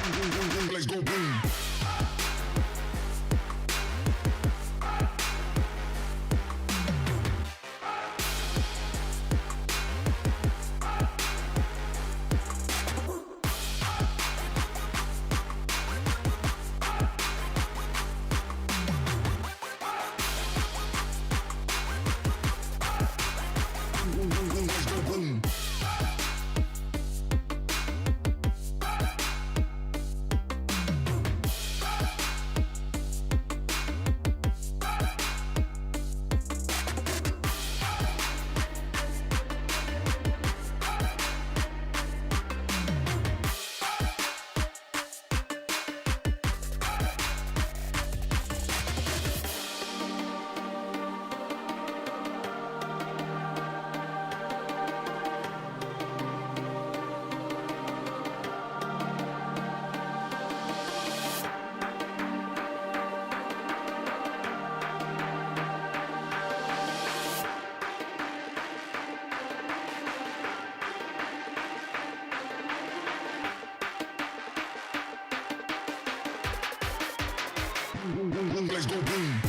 Let's go boom. Let's go boom.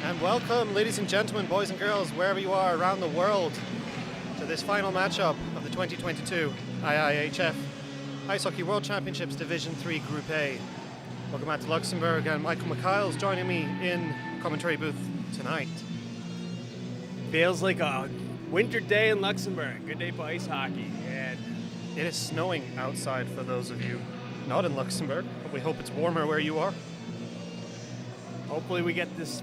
And welcome, ladies and gentlemen, boys and girls, wherever you are around the world, to this final matchup of the 2022 IIHF Ice Hockey World Championships Division 3 Group A. Welcome back to Luxembourg, and Michael McKyle's joining me in commentary booth tonight. Feels like a winter day in Luxembourg. Good day for ice hockey. And it is snowing outside for those of you not in Luxembourg, but we hope it's warmer where you are. Hopefully we get this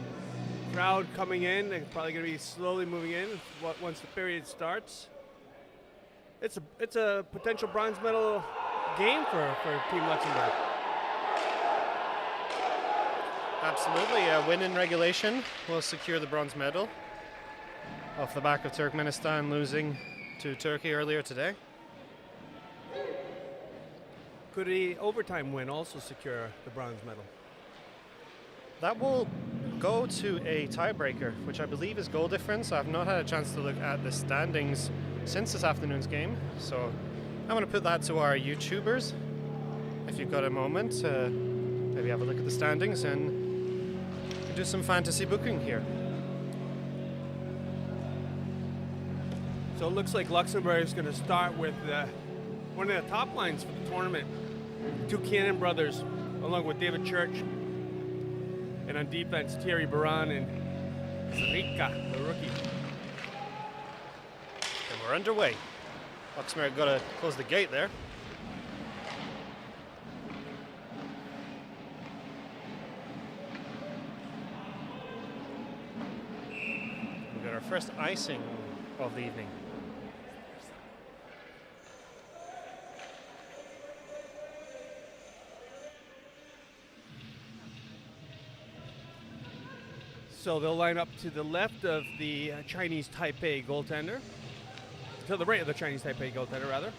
crowd coming in. They're probably going to be slowly moving in once the period starts. It's a potential bronze medal game for Team Luxembourg. Absolutely. A win in regulation will secure the bronze medal off the back of Turkmenistan losing to Turkey earlier today. Could the overtime win also secure the bronze medal? That will go to a tiebreaker, which I believe is goal difference. I've not had a chance to look at the standings since this afternoon's game, so I'm going to put that to our YouTubers. If you've got a moment, maybe have a look at the standings and do some fantasy booking here. So it looks like Luxembourg is going to start with one of the top lines for the tournament. Two Cannon brothers, along with David Church. And on defense, Thierry Baran and Zrika, the rookie. And we're underway. Luxembourg got to close the gate there. We got our first icing of the evening. So they'll line up to the left of the Chinese Taipei goaltender. To the right of the Chinese Taipei goaltender, rather.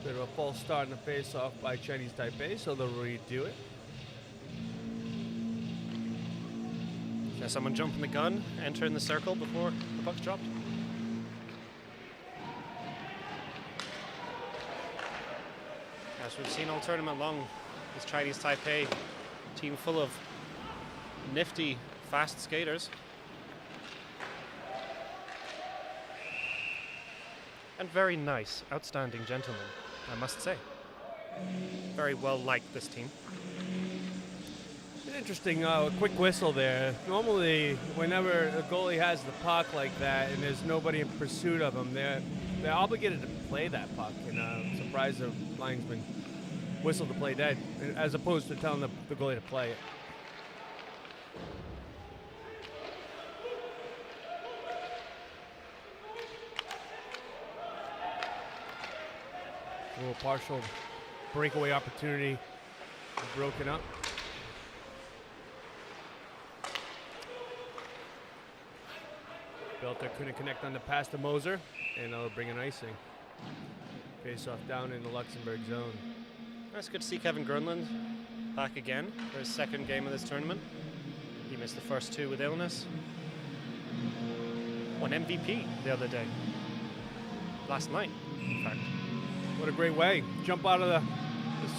Bit of a false start in the face-off by Chinese Taipei, so they'll redo it. Is someone jumping the gun, entering the circle before the puck's dropped? As we've seen all tournament long, this Chinese Taipei team full of nifty, fast skaters. And very nice, outstanding gentlemen, I must say. Very well liked, this team. Interesting quick whistle there. Normally, whenever a goalie has the puck like that and there's nobody in pursuit of him, they're obligated to play that puck. And I'm surprised the linesman whistled to play dead, as opposed to telling the goalie to play it. A little partial breakaway opportunity broken up. Belter couldn't connect on the pass to Moser, and that'll bring an icing. Face off down in the Luxembourg zone. It's good to see Kevin Grunland back again for his second game of this tournament. He missed the first two with illness. Won MVP the other day. Last night, in fact. What a great way. Jump out of the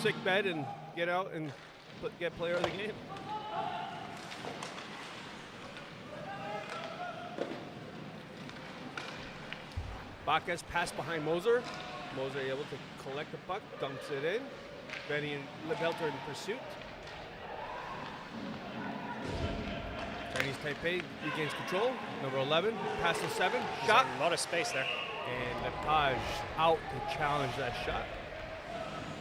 sick bed and get out and get player of the game. Bacchus pass behind Moser. Moser able to collect the puck, dumps it in. Benny and Belter in pursuit. Chinese Taipei regains control. Number 11, pass to 7, shot. A lot of space there. And Lepage out to challenge that shot.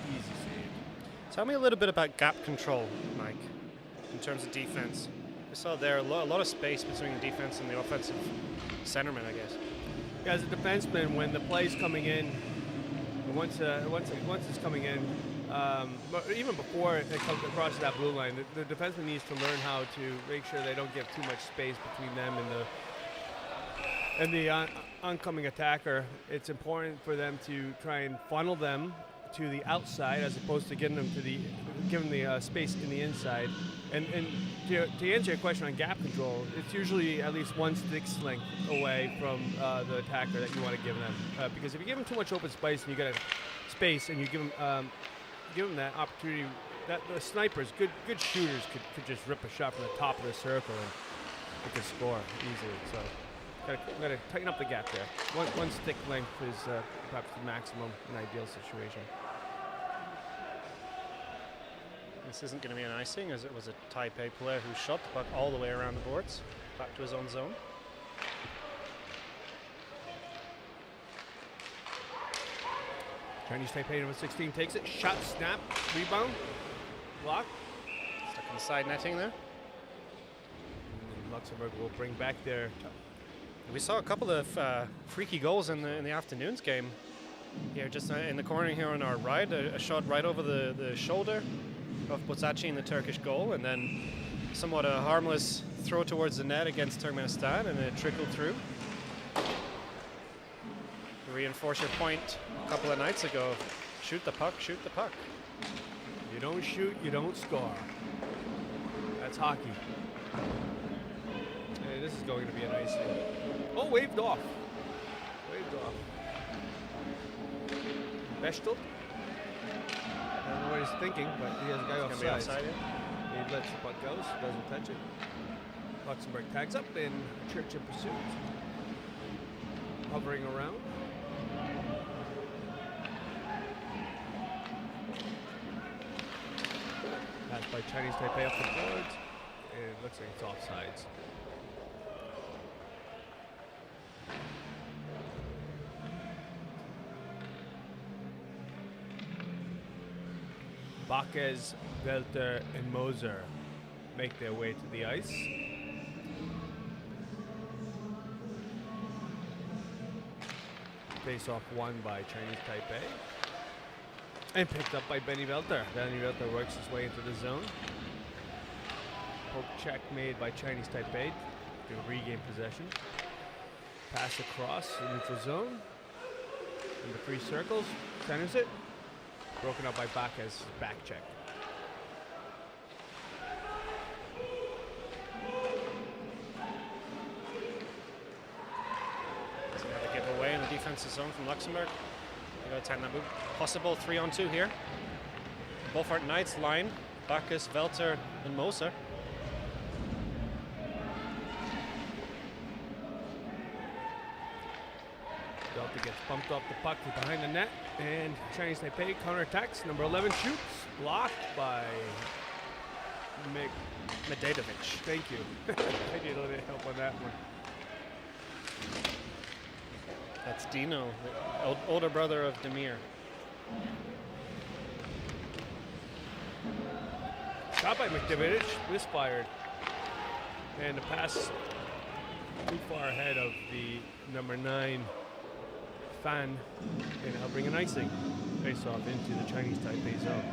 Easy save. Tell me a little bit about gap control, Mike, in terms of defense. We saw there a lot of space between the defense and the offensive centerman, I guess. Yeah, as a defenseman, when the play's coming in, once it's coming in, but even before it comes across that blue line, the defenseman needs to learn how to make sure they don't give too much space between them and the oncoming attacker. It's important for them to try and funnel them to the outside as opposed to giving them the space in the inside. And to answer your question on gap control, it's usually at least one stick's length away from the attacker that you want to give them. Because if you give them too much open space and you get a space and you give them that opportunity, that the snipers, good shooters could just rip a shot from the top of the circle and they could score easily. So gotta tighten up the gap there. One stick length is perhaps the maximum in an ideal situation. This isn't going to be an icing, as it was a Taipei player who shot the puck all the way around the boards, back to his own zone. Chinese Taipei number 16 takes it, shot, snap, rebound, block. Stuck in the side netting there. And Luxembourg will bring back their. We saw a couple of freaky goals in the afternoon's game. Here, just in the corner here on our right, a shot right over the shoulder of Bozaci in the Turkish goal, and then somewhat a harmless throw towards the net against Turkmenistan, and it trickled through. To reinforce your point a couple of nights ago, shoot the puck, shoot the puck. You don't shoot, you don't score. That's hockey. And this is going to be an icing. Oh, waved off. Waved off. Bechtel. I don't know what he's thinking, but he has a guy offside. He lets the puck go, so doesn't touch it. Luxembourg tags up, and Church in pursuit. Hovering around. Pass by Chinese Taipei off the boards. And it looks like it's offsides. Baquez, Welter, and Moser make their way to the ice. Face off won by Chinese Taipei. And picked up by Benny Welter. Benny Welter works his way into the zone. Poke check made by Chinese Taipei to regain possession. Pass across the neutral zone. In the three circles, centers it. Broken up by Baquez, back check. It's another giveaway in the defensive zone from Luxembourg. They go Tanabu. Possible 3-on-2 here. Beaufort Knights line. Bacchus, Welter, and Moser. Welter gets bumped off the puck behind the net, and Chinese Taipei counterattacks. Number 11 shoots, blocked by Medvedovic. Thank you. I need a little bit of help on that one. That's Dino, the older brother of Demir. Shot by McDavidic, misfired. And the pass too far ahead of the number 9 Fan, and now bring an icing. Face off into the Chinese Taipei zone.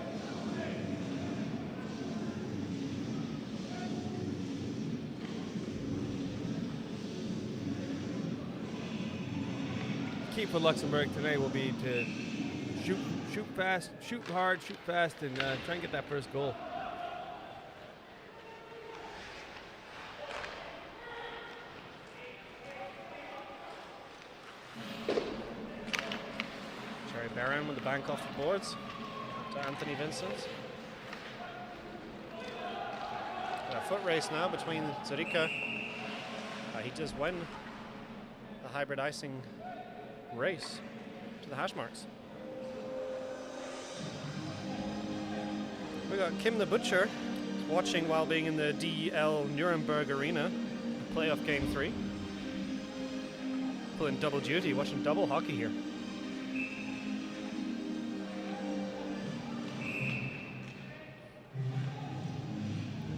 Key for Luxembourg today will be to shoot fast, shoot hard, shoot fast, and try and get that first goal. Jerry Barron with the bank off the boards to Anthony Vincent. A foot race now between Zurika. He just won the hybrid icing race to the hash marks. We got Kim the Butcher watching while being in the DEL Nuremberg Arena, playoff game 3. Pulling double duty, watching double hockey here.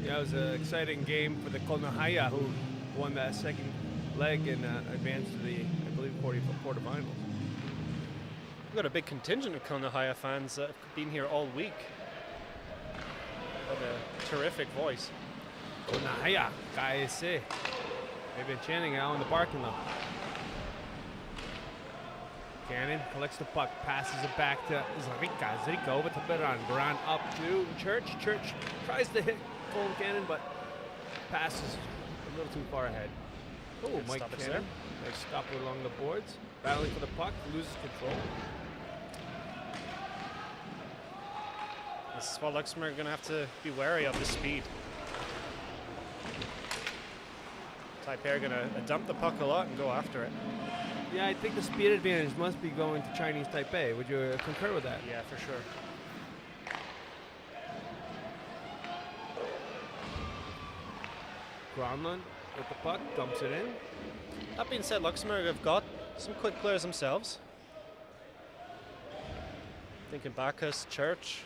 Yeah, it was an exciting game for the Kolnahaya, who won that second leg and advanced to the, I believe, quarterfinals. We've got a big contingent of Kolnahaya fans that have been here all week. What a terrific voice. Kolnahaya, KSC. They've been chanting out in the parking lot. Cannon collects the puck, passes it back to Zrika. Zrika over to Baran. Baran up to Church. Church tries to hit Colin Cannon, but passes a little too far ahead. Oh, Mike Cannon. Nice stop along the boards. Battling for the puck, loses control. This is what Luxembourg are going to have to be wary of, the speed. Taipei are going to dump the puck a lot and go after it. Yeah, I think the speed advantage must be going to Chinese Taipei. Would you concur with that? Yeah, for sure. Gronlund with the puck, dumps it in. That being said, Luxembourg have got some quick players themselves. Thinking Bacchus, Church.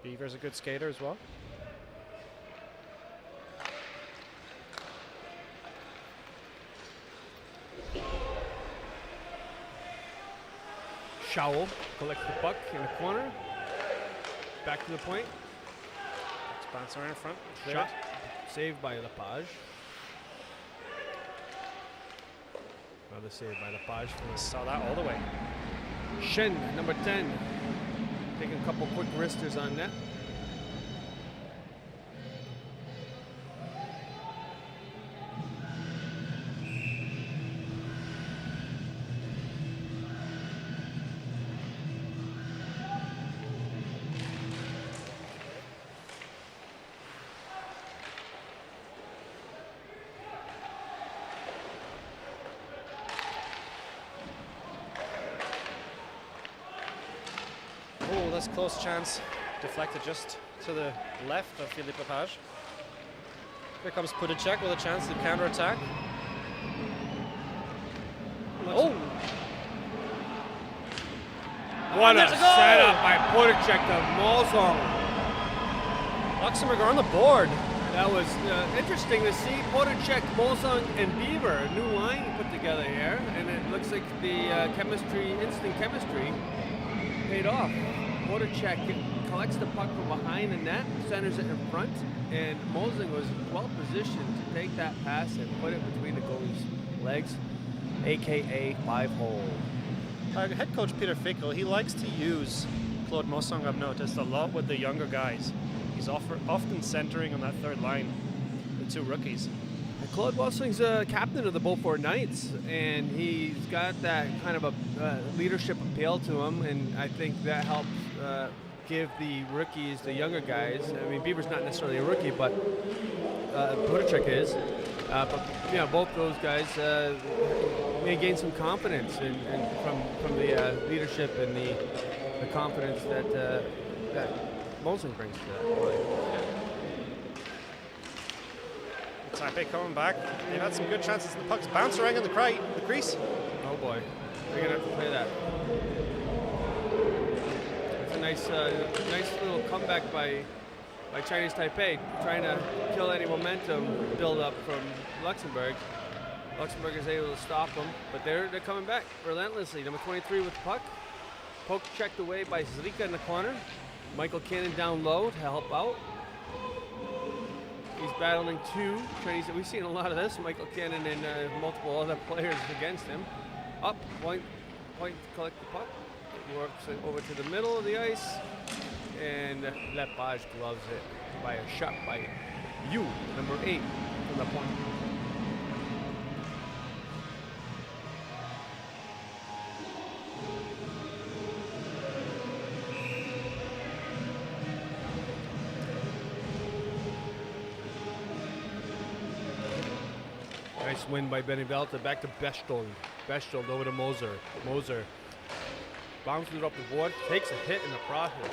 Beaver's a good skater as well. Schowel collects the puck in the corner. Back to the point. Bouncer in front. Shot saved by Lepage. Another save by Lepage. Saw that all the way. Shen, number 10. Taking a couple quick wristers on net. this close chance deflected just to the left of Philippe Lepage. Here comes Pudicek with a chance to counter-attack. Oh! What a there's a goal! setup by Pudicek to Molsong. Luxembourg are on the board. That was interesting to see Pudicek, Molsong, and Beaver, a new line put together here, and it looks like the instant chemistry paid off. Pudicek collects the puck from behind the net, centers it in front, and Molsong was well positioned to take that pass and put it between the goalie's legs, aka 5-hole. Head coach Peter Fickel, he likes to use Claude Molsong, I've noticed, a lot with the younger guys. He's often centering on that third line, the two rookies. Claude Molsong's a captain of the Beaufort Knights, and he's got that kind of a leadership appeal to him, and I think that helps give the rookies, the younger guys. I mean, Beaver's not necessarily a rookie, but Pudicek is. But you know, both those guys may gain some confidence from the leadership and the confidence that Molsong brings to that. Taipei coming back. They've had some good chances. The puck's bounced around in the crease. Oh boy, they're gonna have to play that. It's a nice little comeback by Chinese Taipei, trying to kill any momentum build up from Luxembourg. Luxembourg is able to stop them, but they're coming back relentlessly. Number 23 with the puck. Poke checked away by Zrika in the corner. Michael Cannon down low to help out. He's battling two Chinese. We've seen a lot of this. Michael Cannon and multiple other players against him. Up, point, collect the puck. Works it over to the middle of the ice. And Lepage gloves it by a shot by Yu, number 8, from the point. Nice win by Benny Velta. Back to Bechtold. Bechtold over to Moser. Moser bounces it up the board, takes a hit in the process.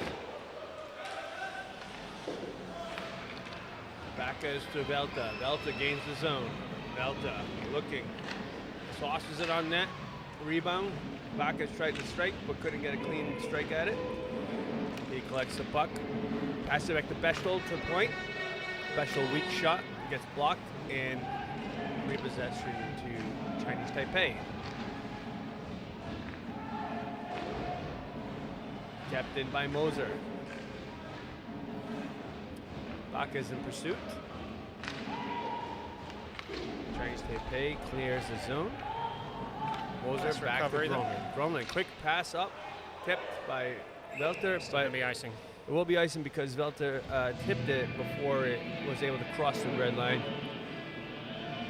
Back is to Velta. Velta gains the zone. Velta looking. Sauces it on net. Rebound. Bacchus tried to strike, but couldn't get a clean strike at it. He collects the puck. Passes it back to Bechtold to the point. Bechtold weak shot. Gets blocked and repossession to Chinese Taipei. Kept in by Moser. Bacchus in pursuit. Chinese Taipei clears the zone. Moser Nice back to recovery Groman. Groman, quick pass up, tipped by Velter. It's going to be icing. It will be icing because Velter tipped it before it was able to cross the red line,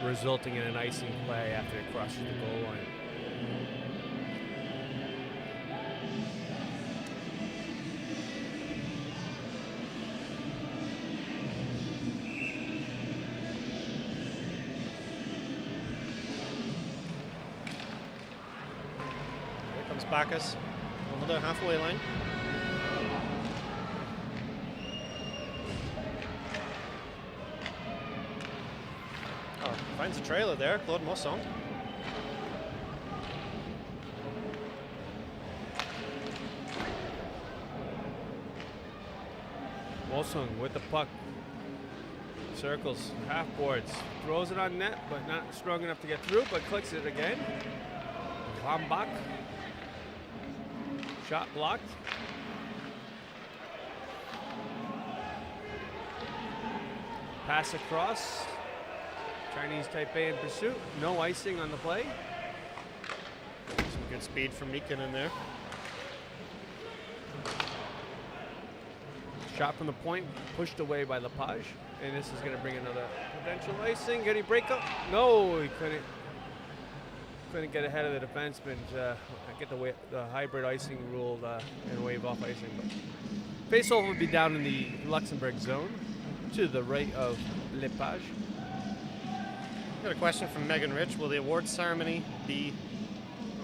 resulting in an icing play after it crosses the goal line. Here comes Bacchus over the halfway line. Finds a trailer there, Claude Molsong. Molsong with the puck. Circles, half boards. Throws it on net, but not strong enough to get through, but clicks it again. Vambach. Shot blocked. Pass across. Chinese Taipei in pursuit. No icing on the play. Some good speed from Meekin in there. Shot from the point, pushed away by Lepage. And this is going to bring another potential icing. Can he break up? No, he couldn't get ahead of the defenseman. Get the hybrid icing rule and wave off icing. But faceoff would be down in the Luxembourg zone to the right of Lepage. Got a question from Megan Rich. Will the awards ceremony be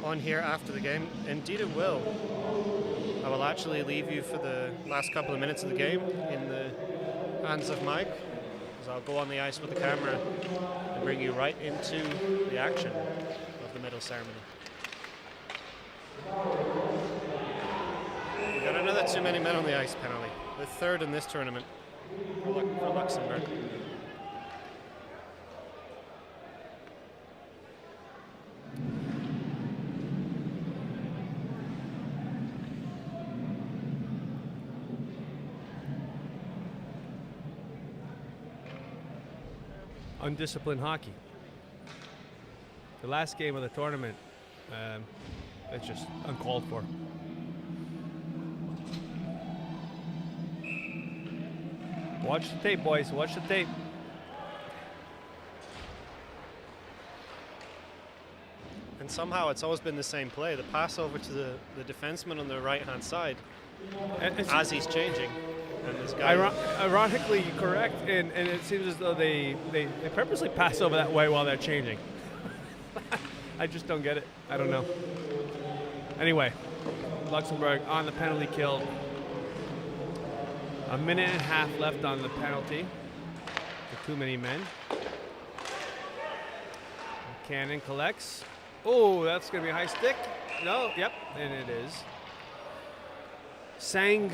on here after the game? Indeed it will. I will actually leave you for the last couple of minutes of the game in the hands of Mike, as I'll go on the ice with the camera and bring you right into the action of the medal ceremony. We got another too many men on the ice penalty, the third in this tournament for Luxembourg. Undisciplined hockey. The last game of the tournament, it's just uncalled for. Watch the tape, boys. Watch the tape. And somehow it's always been the same play. The pass over to the defenseman on the right-hand side as he's changing. And this guy ironically correct, and it seems as though they purposely pass over that way while they're changing. I just don't get it. I don't know. Anyway, Luxembourg on the penalty kill. A minute and a half left on the penalty for too many men. Cannon collects. Oh, that's going to be a high stick. No, yep, and it is. Sang,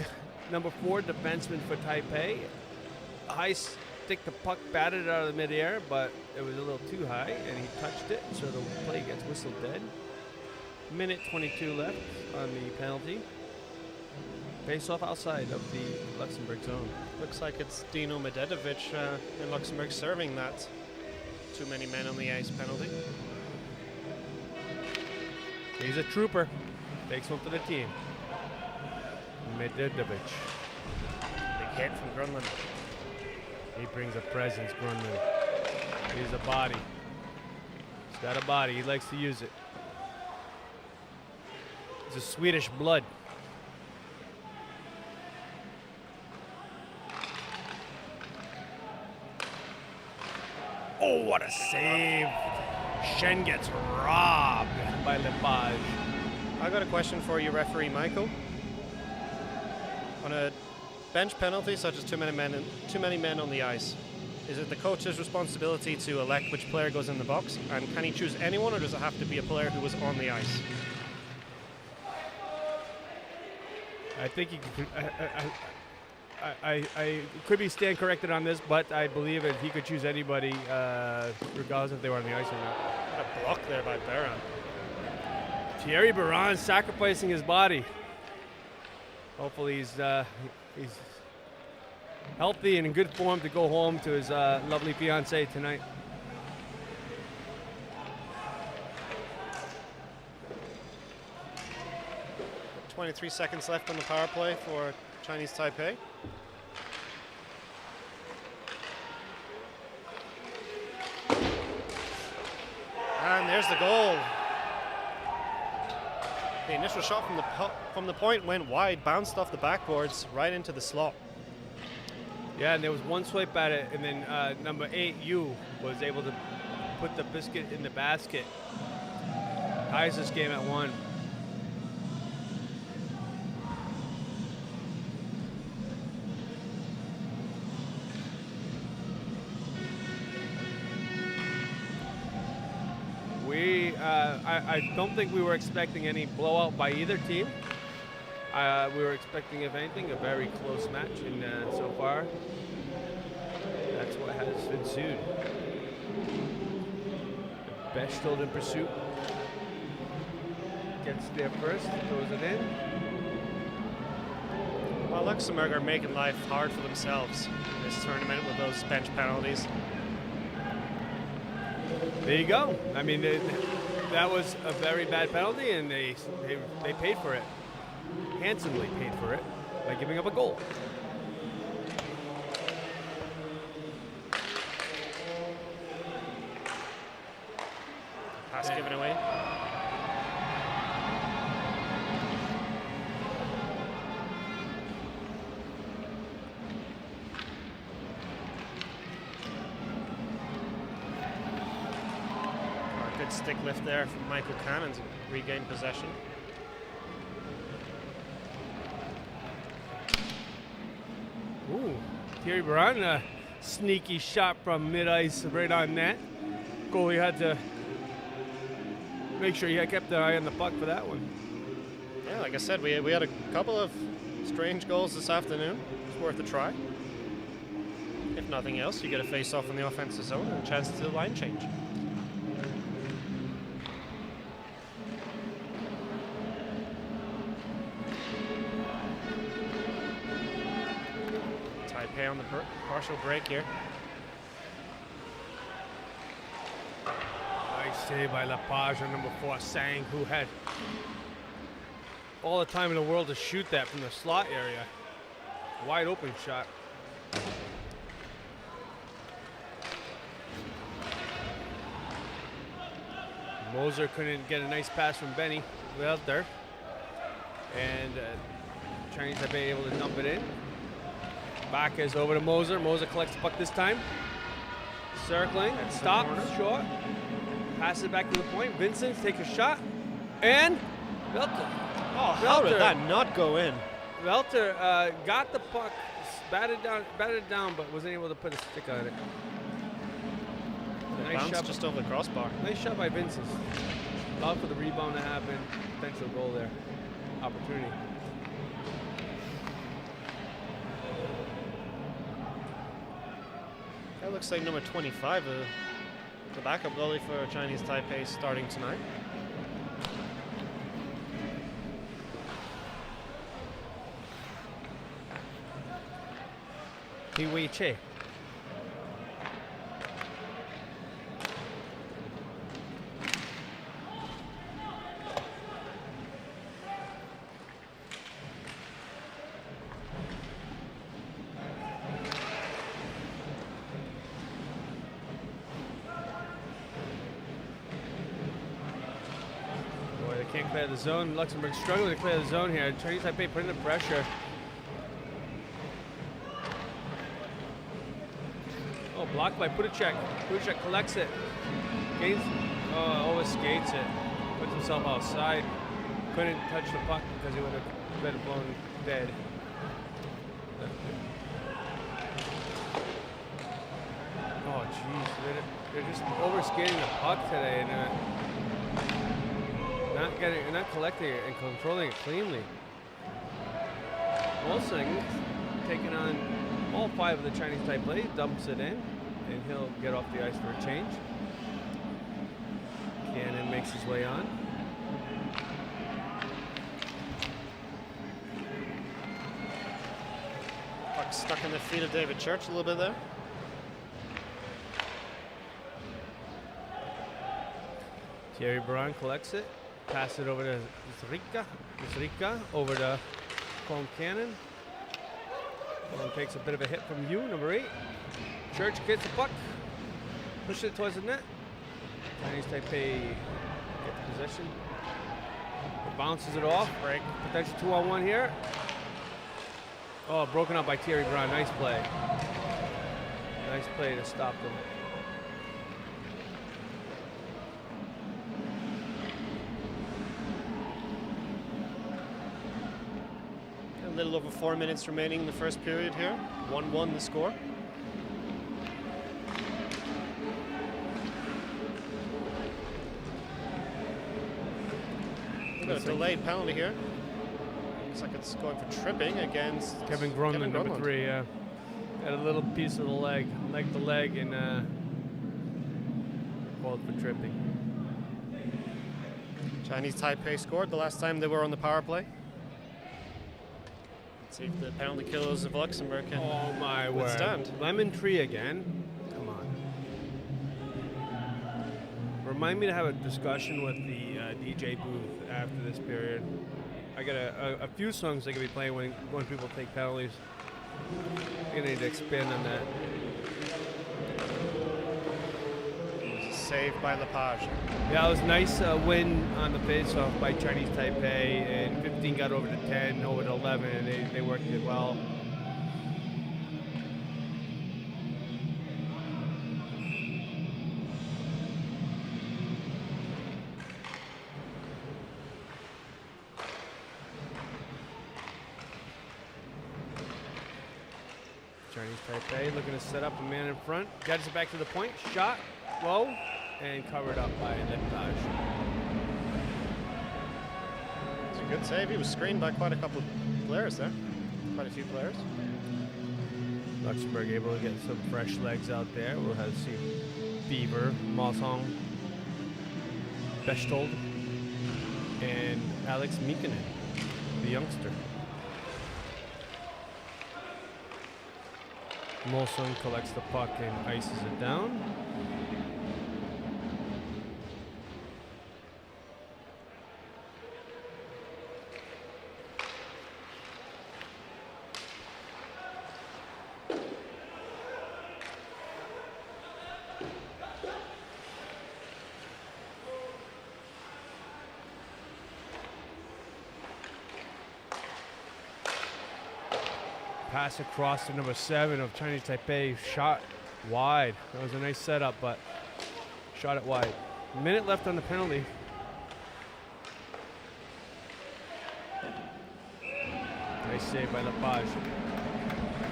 number 4, defenseman for Taipei. High stick, the puck batted out of the midair, but it was a little too high, and he touched it, so the play gets whistled dead. Minute 22 left on the penalty. Face off outside of the Luxembourg zone. Looks like it's Dino Medvedevic in Luxembourg serving that too many men on the ice penalty. He's a trooper. Takes one for the team. Medvedevic. Big hit from Grunland. He brings a presence, Grunland. He's a body. He's got a body. He likes to use it. He's a Swedish blood. Oh, what a save. Shen gets robbed by Lepage. I got a question for you, referee Michael. On a bench penalty such as too many men on the ice, is it the coach's responsibility to elect which player goes in the box? And can he choose anyone, or does it have to be a player who was on the ice? I think he could. I could be stand corrected on this, but I believe that he could choose anybody, regardless if they were on the ice or not. What a block there by Baron. Thierry Baron sacrificing his body. Hopefully he's healthy and in good form to go home to his lovely fiancée tonight. Got 23 seconds left on the power play for Chinese Taipei. And there's the goal. The initial shot from the point went wide, bounced off the backboards right into the slot. Yeah, and there was one swipe at it, and then number 8, Yu, was able to put the biscuit in the basket. Ties this game at 1. I don't think we were expecting any blowout by either team. We were expecting, if anything, a very close match, and so far, that's what has ensued. Bechtold in pursuit. Gets there first, throws it in. Well, Luxembourg are making life hard for themselves in this tournament with those bench penalties. There you go. I mean, that was a very bad penalty, and they paid for it. Handsomely paid for it by giving up a goal. Pass given away. Good stick lift there from Michael Cannon to regain possession. Ooh, Thierry Baron, a sneaky shot from mid-ice right on net. Goalie had to make sure he kept the eye on the puck for that one. Yeah, like I said, we had a couple of strange goals this afternoon. It's worth a try. If nothing else, you get a face-off in the offensive zone and a chance to line change. Taipei on the partial break here. Nice save by Lepage on number 4, Sang, who had all the time in the world to shoot that from the slot area. Wide open shot. Moser couldn't get a nice pass from Benny out there. And Chinese Taipei able to dump it in. Back is over to Moser. Moser collects the puck this time. Circling, stop, short. Pass it back to the point. Vincent takes a shot. And Velter. Oh, how did that not go in? Velter got the puck, batted it down, but wasn't able to put a stick on it. Nice Bounce shot just over the crossbar. Nice shot by Vincent. Allowed for the rebound to happen. Potential goal there. Opportunity. That looks like number 25, the backup goalie for Chinese Taipei starting tonight. Wei Che. Boy, they can't clear the zone. Luxembourg struggling to clear the zone here. Chinese Taipei putting the pressure. Oh, blocked by Putacek. Putacek collects it. Gains, always skates it. Puts himself outside. Couldn't touch the puck because he would have been blown dead. Oh, jeez. They're just overskating the puck today and not collecting it and controlling it cleanly. Wilson taking on all 5 of the Chinese Taipei, dumps it in, and he'll get off the ice for a change. Cannon makes his way on. Puck stuck in the feet of David Church a little bit there. Thierry Baron collects it, pass it over to Zrika over to Colm Cannon. Colm takes a bit of a hit from you, number 8. Church gets the puck, pushes it towards the net. Chinese Taipei get the possession. Bounces it off. Break. Potential 2-on-1 here. Oh, broken up by Thierry Baron. Nice play. Nice play to stop them. A little over 4 minutes remaining in the first period here. 1-1 the score. A delayed penalty here. Looks like it's going for tripping against Kevin Gronlund, number 3. Had a little piece of the leg, and called for tripping. Chinese Taipei scored the last time they were on the power play. Let's see if the penalty killers of Luxembourg can withstand. Lemon tree again. Come on. Remind me to have a discussion with the DJ booth after this period. I got a few songs they can be playing when people take penalties. I'm gonna need to expand on that. Saved by Lepage. Yeah, it was a nice win on the face-off by Chinese Taipei, and 15 got over to 10, over to 11, and they worked it well. Chinese Taipei looking to set up a man in front. Gets it back to the point. Shot low and covered up by Lepage. It's a good save. He was screened by quite a couple of players there. Quite a few players. Luxembourg able to get some fresh legs out there. We'll have to see Beaver, Mosong, Bechtold, and Alex Mikkonen, the youngster. Molson collects the puck and ices it down. Pass across to number 7 of Chinese Taipei. Shot wide. That was a nice setup, but shot it wide. Minute left on the penalty. Nice save by Lepage.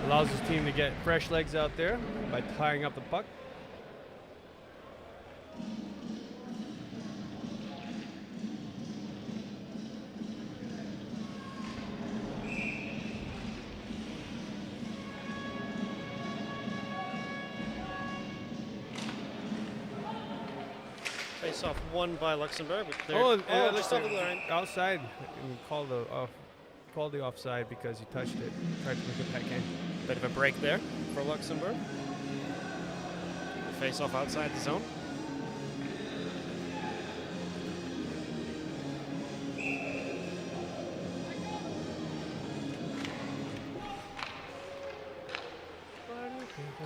Allows his team to get fresh legs out there by tying up the puck. Face off won by Luxembourg. But Just over the line. outside. And called the offside because he touched it. Tried to make it back in. Bit of a break there for Luxembourg. Face off outside the zone.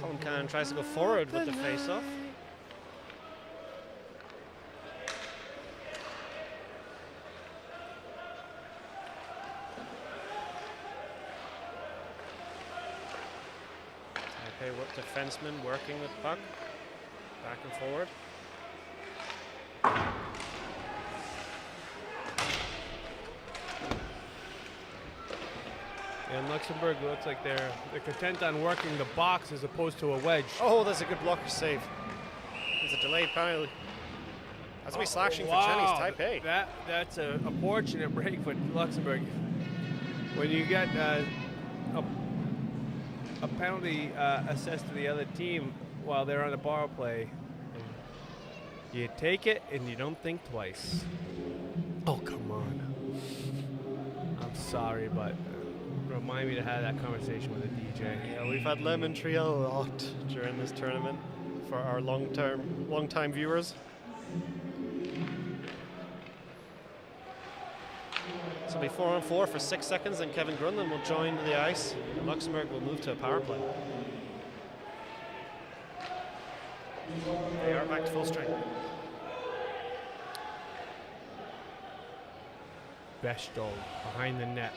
Colin Cannon tries to go forward with the face off. Defenseman working with puck, back and forward. And Luxembourg looks like they're content on working the box as opposed to a wedge. Oh, that's a good blocker save. It's a delayed penalty. That's me slashing for Chinese Taipei. That's a fortunate break for Luxembourg. When you get a penalty assessed to the other team while they're on the power play, you take it and you don't think twice. Oh, come on. I'm sorry, but remind me to have that conversation with the DJ. Yeah, we've had lemon tree a lot during this tournament for our long-time viewers. So it'll be 4-on-4 for 6 seconds, and Kevin Grunland will join the ice. Luxembourg will move to a power play. They are back to full strength. Bechtold behind the net.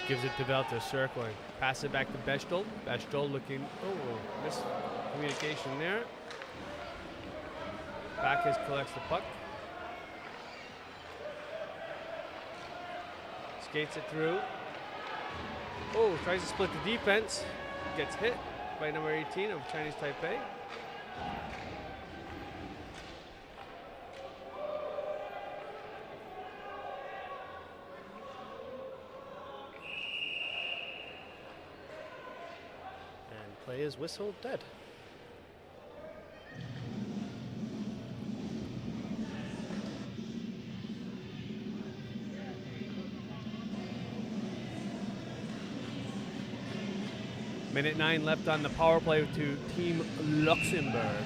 Gives it to Velter, circling. Pass it back to Bechtold. Bechtold looking, miscommunication there. Backus collects the puck. Skates it through. Oh, tries to split the defense. Gets hit by number 18 of Chinese Taipei. And play is whistled dead. Minute 9 left on the power play to Team Luxembourg.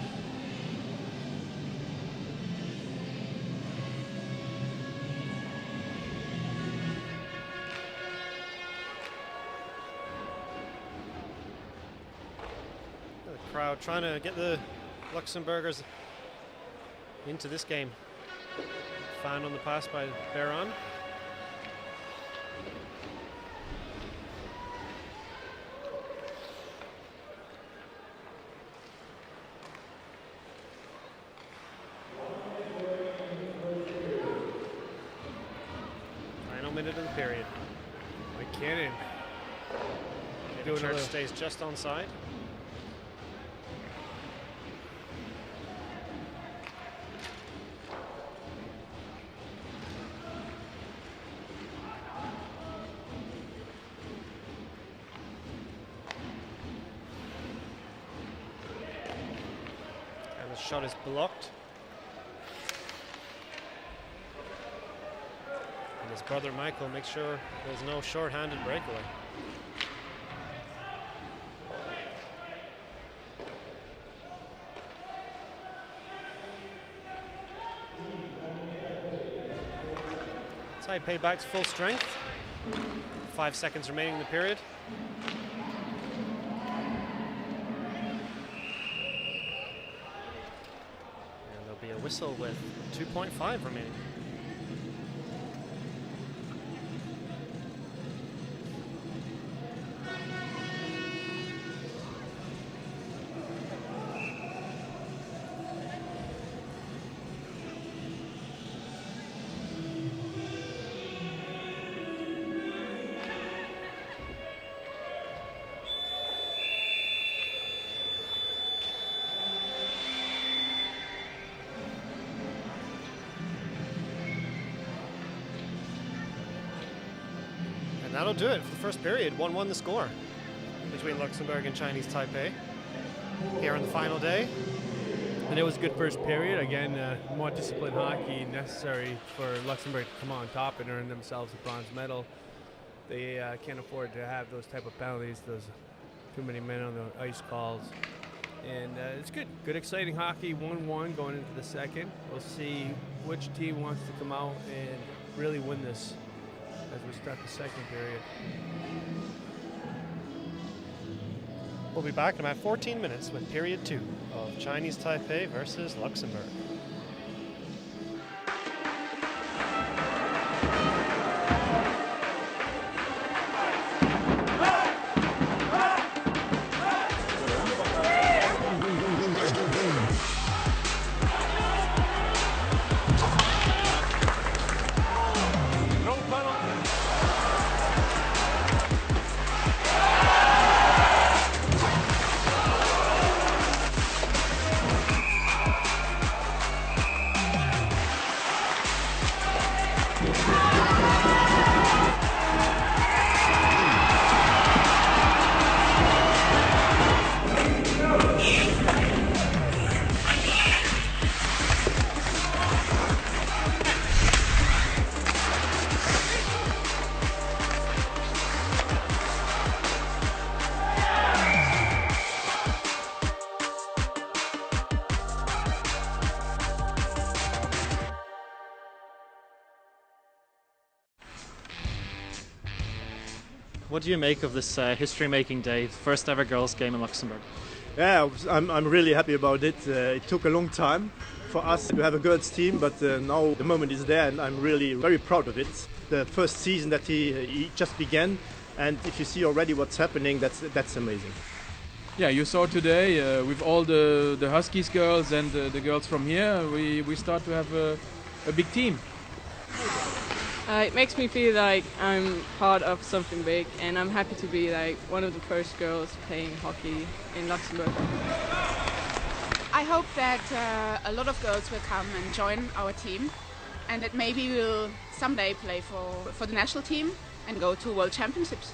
The crowd trying to get the Luxembourgers into this game. Found on the pass by Baron. Minute of the period. McKinnon. doing a Church little. stays just onside. And the shot is blocked. And his brother Michael makes sure there's no short-handed breakaway. Taipei back to full strength. 5 seconds remaining in the period. And there'll be a whistle with 2.5 remaining. That'll do it for the first period. 1-1 the score between Luxembourg and Chinese Taipei here on the final day. And it was a good first period. Again, more disciplined hockey necessary for Luxembourg to come on top and earn themselves a bronze medal. They can't afford to have those type of penalties, those too many men on the ice calls. And it's good. Good, exciting hockey, 1-1 going into the second. We'll see which team wants to come out and really win this as we start the second period. We'll be back in about 14 minutes with period 2 of Chinese Taipei versus Luxembourg. What do you make of this history-making day, first ever girls' game in Luxembourg? Yeah, I'm really happy about it. It took a long time for us to have a girls' team, but now the moment is there, and I'm really very proud of it. The first season that he just began, and if you see already what's happening, that's amazing. Yeah, you saw today with all the Huskies girls and the girls from here, we start to have a big team. It makes me feel like I'm part of something big, and I'm happy to be like one of the first girls playing hockey in Luxembourg. I hope that a lot of girls will come and join our team, and that maybe we'll someday play for the national team and go to World Championships.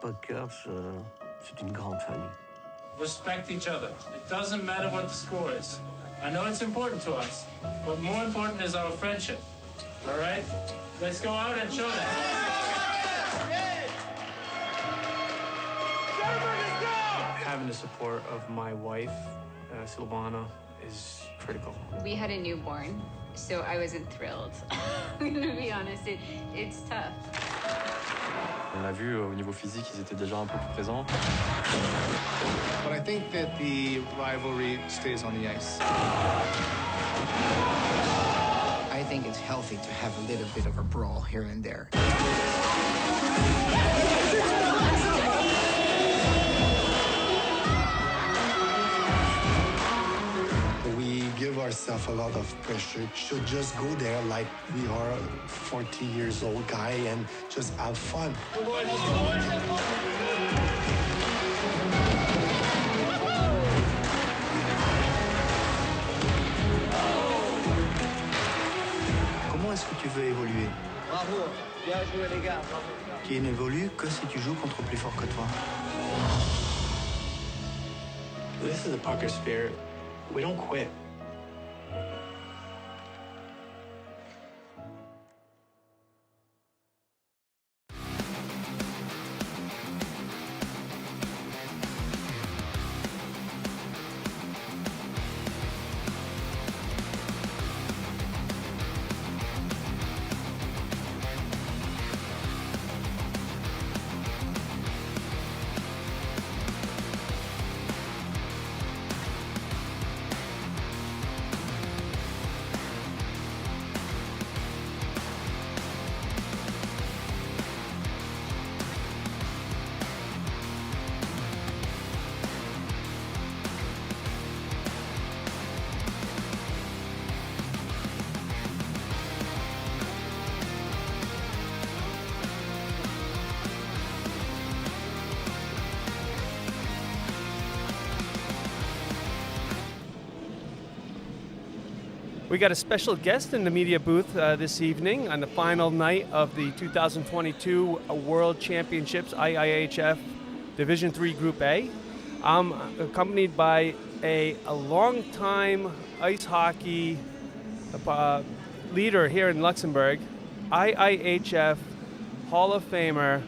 Poker, c'est une grande famille. Respect each other. It doesn't matter what the score is. I know it's important to us, but more important is our friendship. All right? Let's go out and show that. Having the support of my wife, Silvana, is critical. We had a newborn, so I wasn't thrilled. I'm gonna be honest, it's tough. On l'a vu, au niveau physique, ils étaient déjà un peu plus présents. But I think that the rivalry stays on the ice. I think it's healthy to have a little bit of a brawl here and there. We give ourselves a lot of pressure. Should just go there like we are a 40 years old guy and just have fun. Comment est-ce que tu veux évoluer? Bravo, bien joué les gars. Tu n'évolues que si tu joues contre plus fort que toi. This is the poker spirit. We don't quit. We got a special guest in the media booth this evening on the final night of the 2022 World Championships IIHF Division III Group A. I'm accompanied by a long-time ice hockey leader here in Luxembourg, IIHF Hall of Famer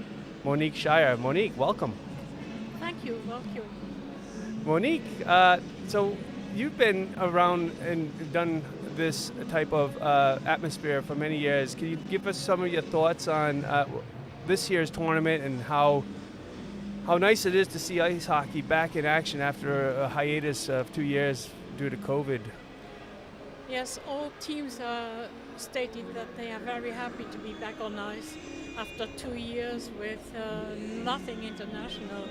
Monique Shire. Monique, welcome. Thank you. Monique, so you've been around and done this type of atmosphere for many years. Can you give us some of your thoughts on this year's tournament and how nice it is to see ice hockey back in action after a hiatus of 2 years due to COVID? Yes, all teams stated that they are very happy to be back on ice after 2 years with nothing international.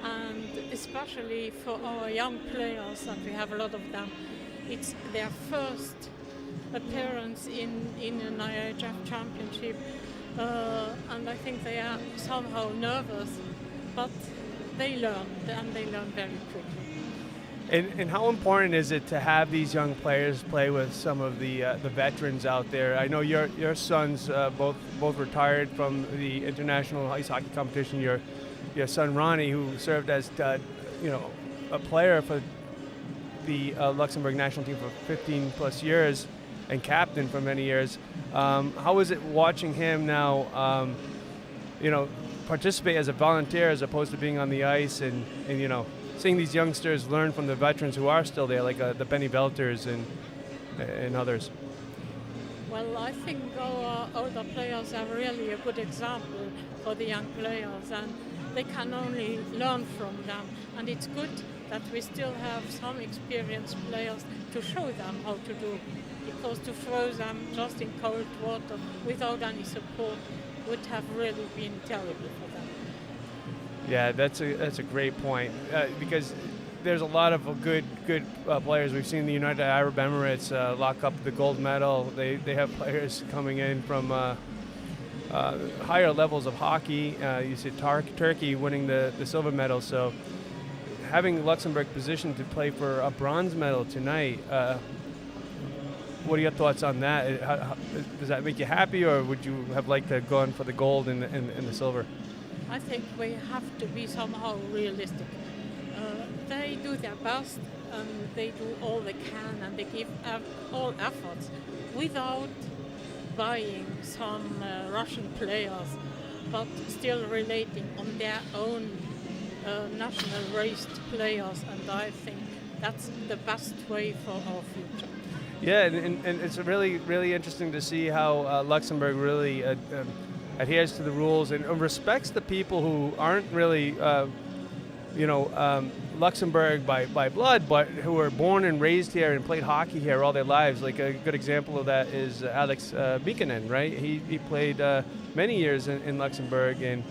And especially for our young players, that we have a lot of them, it's their first appearance in an IIHF championship, and I think they are somehow nervous, but they learn, and they learn very quickly. And how important is it to have these young players play with some of the veterans out there? I know your sons both retired from the international ice hockey competition. Your son Ronnie, who served as a player for the Luxembourg national team for 15 plus years and captain for many years. How is it watching him now, participate as a volunteer as opposed to being on the ice and seeing these youngsters learn from the veterans who are still there, like the Benny Belters and others? Well, I think our older players are really a good example for the young players, and they can only learn from them. And it's good that we still have some experienced players to show them how to do, because to throw them just in cold water without any support would have really been terrible for them. Yeah, that's a great point, because there's a lot of good players. We've seen the United Arab Emirates lock up the gold medal. They have players coming in from higher levels of hockey. You see Turkey winning the silver medal. So having Luxembourg positioned to play for a bronze medal tonight, what are your thoughts on that? Does that make you happy, or would you have liked to have gone for the gold and the silver? I think we have to be somehow realistic. They do their best and they do all they can and they give all efforts without buying some Russian players, but still relating on their own national raised players, and I think that's the best way for our future. Yeah, and it's really, really interesting to see how Luxembourg really adheres to the rules and respects the people who aren't really, Luxembourg by blood, but who were born and raised here and played hockey here all their lives. Like a good example of that is Alex Mikkonen, right? He played many years in Luxembourg and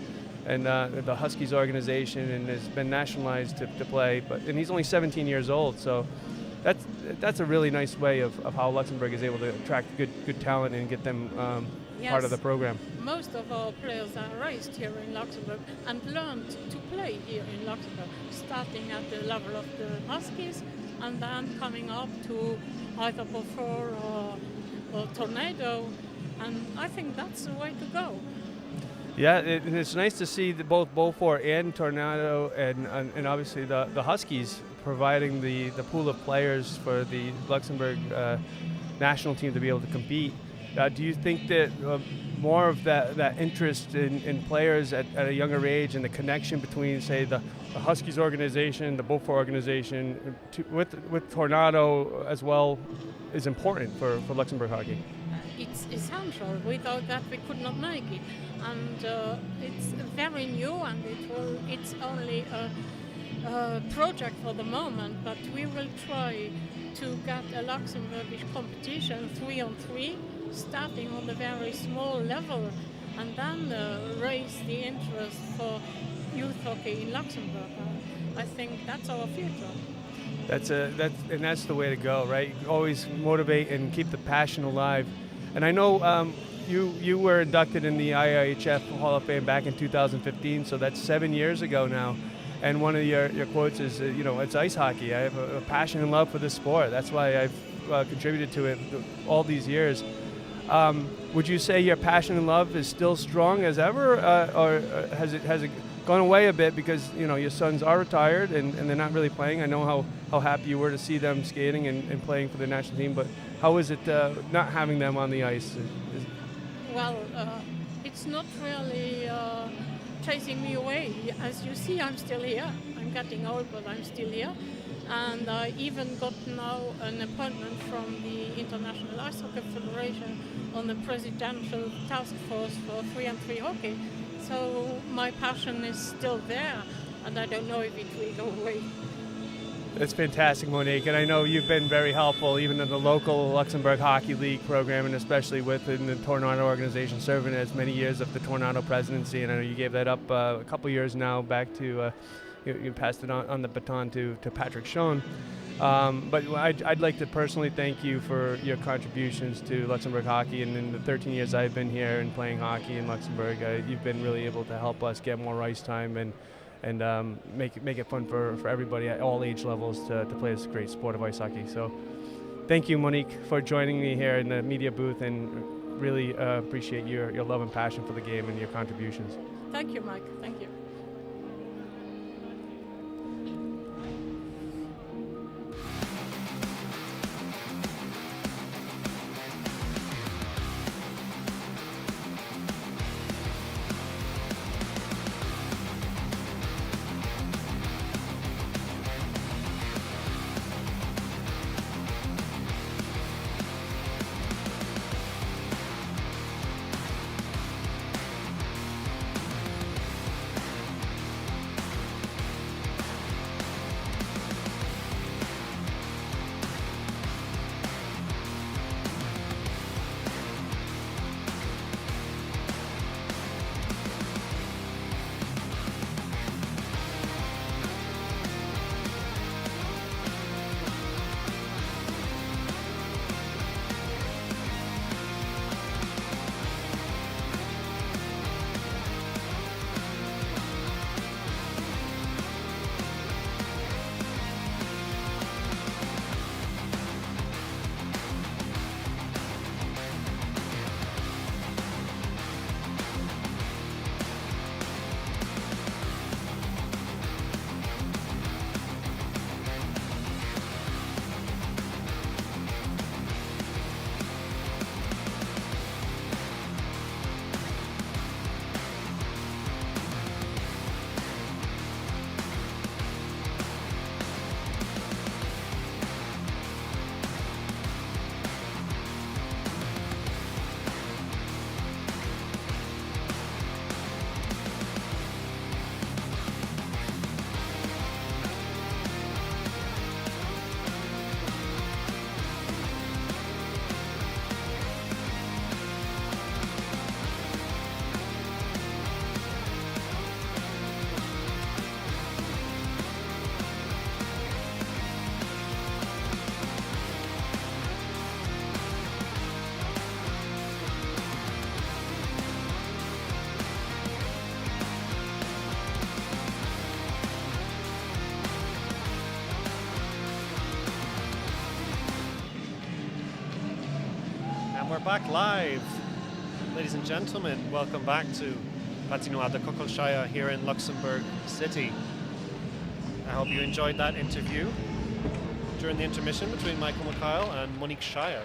the Huskies organization, and has been nationalized to play. And he's only 17 years old, so that's a really nice way of how Luxembourg is able to attract good talent and get them part of the program. Most of our players are raised here in Luxembourg and learned to play here in Luxembourg, starting at the level of the Huskies and then coming up to either Beaufort or Tornado, and I think that's the way to go. Yeah, it's nice to see both Beaufort and Tornado and obviously the Huskies providing the pool of players for the Luxembourg national team to be able to compete. Do you think that more of that interest in players at a younger age and the connection between, say, the Huskies organization, the Beaufort organization, with Tornado as well, is important for Luxembourg hockey? It's essential. Without that, we could not make it. And it's very new, and it's only a project for the moment, but we will try to get a Luxembourgish competition 3-on-3, starting on a very small level, and then raise the interest for youth hockey in Luxembourg. I think that's our future. That's the way to go, right? Always motivate and keep the passion alive. And I know you were inducted in the IIHF Hall of Fame back in 2015, so that's 7 years ago now. And one of your quotes is, it's ice hockey. I have a passion and love for this sport. That's why I've contributed to it all these years. Would you say your passion and love is still strong as ever, or has it gone away a bit because your sons are retired and they're not really playing? I know how happy you were to see them skating and playing for the national team, but how is it not having them on the ice? Well, it's not really chasing me away. As you see, I'm still here. I'm getting old, but I'm still here. And I even got now an appointment from the International Ice Hockey Federation on the Presidential Task Force for 3-on-3 hockey. So my passion is still there, and I don't know if it will go away. That's fantastic, Monique, and I know you've been very helpful even in the local Luxembourg Hockey League program, and especially within the Tornado organization, serving as many years of the Tornado presidency, and I know you gave that up a couple years now back to, you passed it on the baton to Patrick Schoen. But I'd like to personally thank you for your contributions to Luxembourg hockey, and in the 13 years I've been here and playing hockey in Luxembourg, you've been really able to help us get more ice time and make it fun for everybody at all age levels to play this great sport of ice hockey. So thank you, Monique, for joining me here in the media booth, and really appreciate your love and passion for the game and your contributions. Thank you, Mike. Thank you. we're back live. Ladies and gentlemen, welcome back to Patinoire de Kokolshaya here in Luxembourg City. I hope you enjoyed that interview during the intermission between Michael Mikhail and Monique Shire.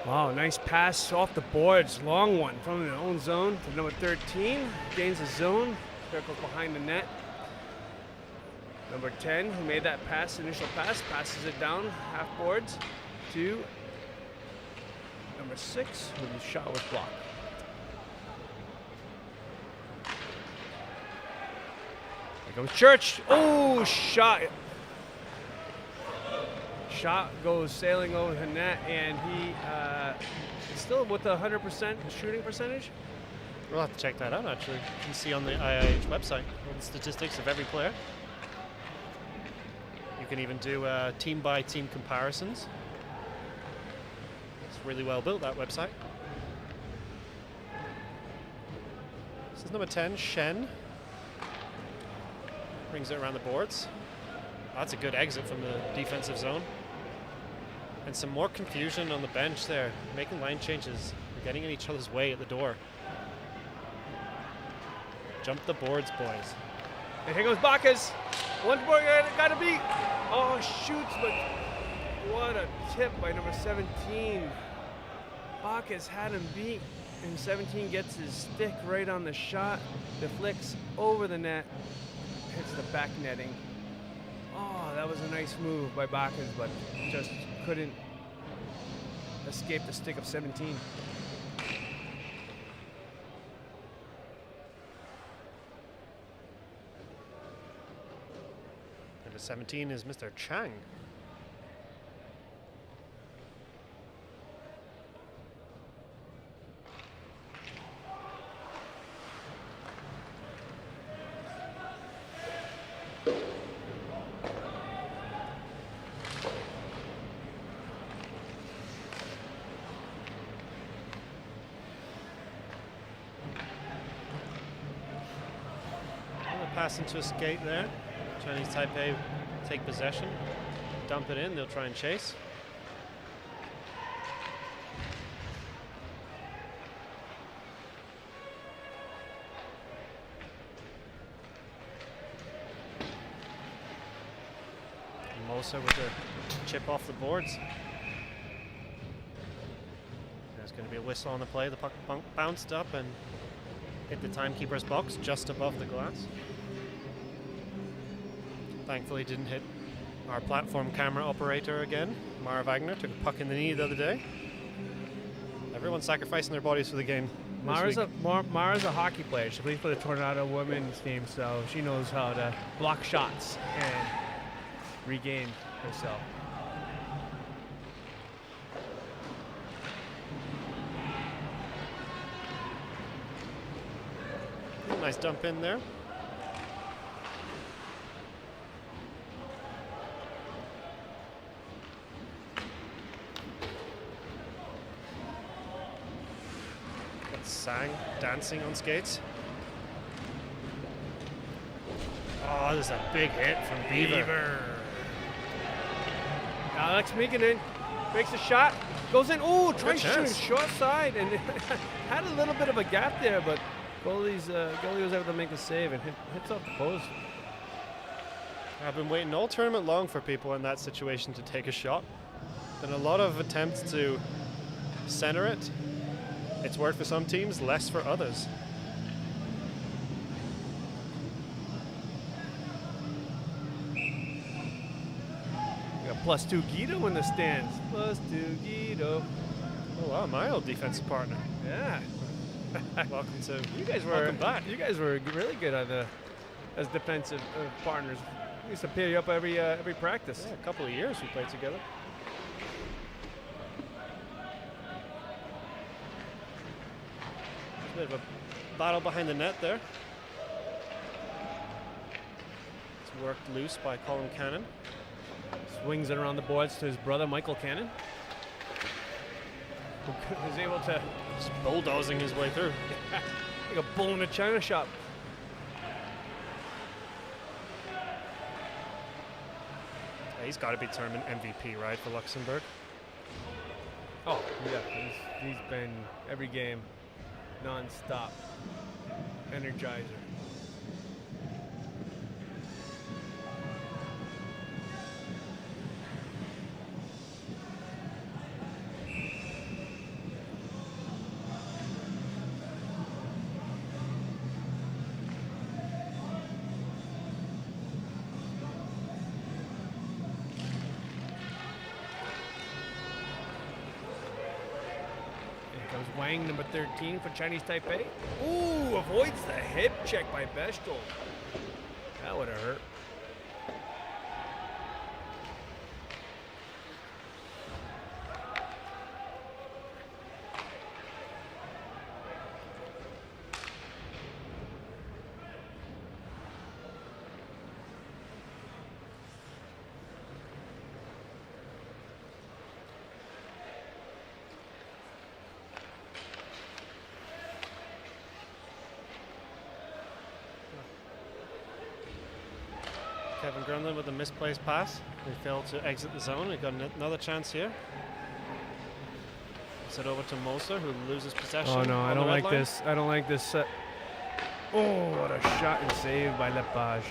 Wow, nice pass off the boards. Long one from the own zone to number 13. Gains the zone. Circles behind the net. Number 10, who made that pass, initial pass, passes it down half boards to number 6, whose shot was blocked. Here comes Church. Oh, shot. Shot goes sailing over the net, and he is still with the 100% shooting percentage. We'll have to check that out, actually. You can see on the IIH website all the statistics of every player. You can even do team-by-team comparisons. It's really well built, that website. This is number 10, Shen. Brings it around the boards. That's a good exit from the defensive zone. And some more confusion on the bench there, making line changes. We're getting in each other's way at the door. Jump the boards, boys. And here goes Bacchus. One board gotta beat. Oh, shoots, but what a tip by number 17. Bacchus had him beat, and 17 gets his stick right on the shot, deflects over the net, hits the back netting. Oh, that was a nice move by Bacchus, but just couldn't escape the stick of 17. Number 17 is Mr. Chang. Pass into a skate there. Chinese Taipei take possession, dump it in, they'll try and chase. Mosa with the chip off the boards. There's going to be a whistle on the play. The puck bounced up and hit the timekeeper's box just above the glass. Thankfully didn't hit our platform camera operator again. Mara Wagner took a puck in the knee the other day. Everyone's sacrificing their bodies for the game. Mara's a hockey player. She played for the Tornado women's team, so she knows how to block shots and regain herself. Nice dump in there. Sang dancing on skates. Oh, there's a big hit from Beaver. Alex Mikkonen makes a shot, goes in. Oh, tries shooting short side, and had a little bit of a gap there, but goalie was able to make a save and hits off the post. I've been waiting all tournament long for people in that situation to take a shot. Been a lot of attempts to center it. It's worked for some teams, less for others. We got +2 Guido in the stands. +2 Guido. Oh wow, my old defensive partner. Yeah. Welcome to. Welcome back. You guys were really good on as defensive partners. We used to pair you up every practice. Yeah, a couple of years we played together. A bit of a battle behind the net there. It's worked loose by Colin Cannon. Swings it around the boards to his brother Michael Cannon, who was able to Just bulldozing his way through. Like a bull in a china shop. He's got to be tournament MVP, right, for Luxembourg? Oh, yeah. He's been every game non-stop. Energizer. Wang, number 13 for Chinese Taipei. Ooh, avoids the hip check by Bechtel. That would have hurt. Kevin Grunland with a misplaced pass. They failed to exit the zone. He got another chance here. Set over to Moser, who loses possession. Oh no, I on the don't red like line. this. I don't like this set. Oh, what a shot and save by Lepage.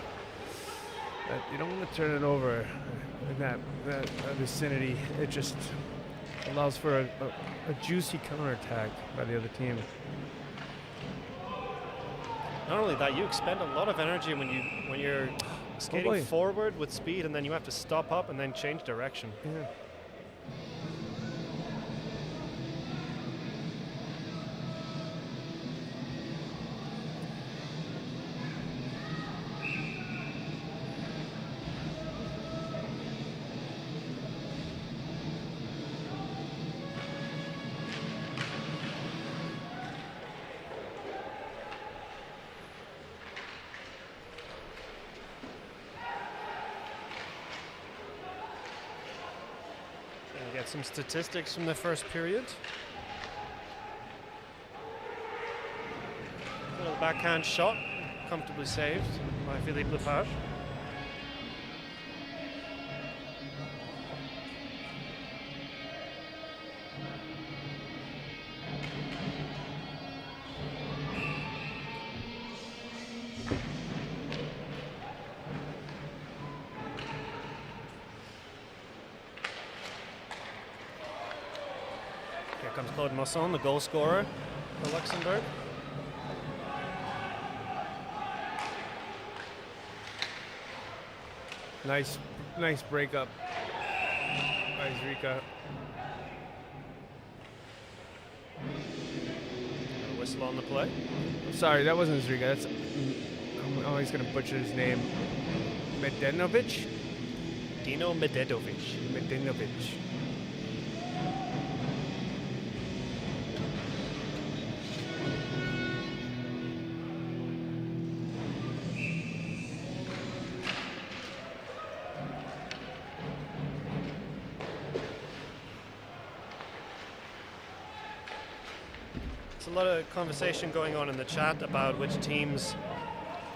You don't want to turn it over in that vicinity. It just allows for a juicy counterattack by the other team. Not only that, you expend a lot of energy when you're skating forward with speed, and then you have to stop up and then change direction. Yeah. Get some statistics from the first period. Little backhand shot, comfortably saved by Philippe Lepage. Here comes Claude Masson, the goal scorer for Luxembourg. Nice breakup by Zrika. A whistle on the play. Sorry, that wasn't Zrika. That's I'm always gonna butcher his name. Medenovic? Dino Medenovic. Medenovic. There's a lot of conversation going on in the chat about which teams,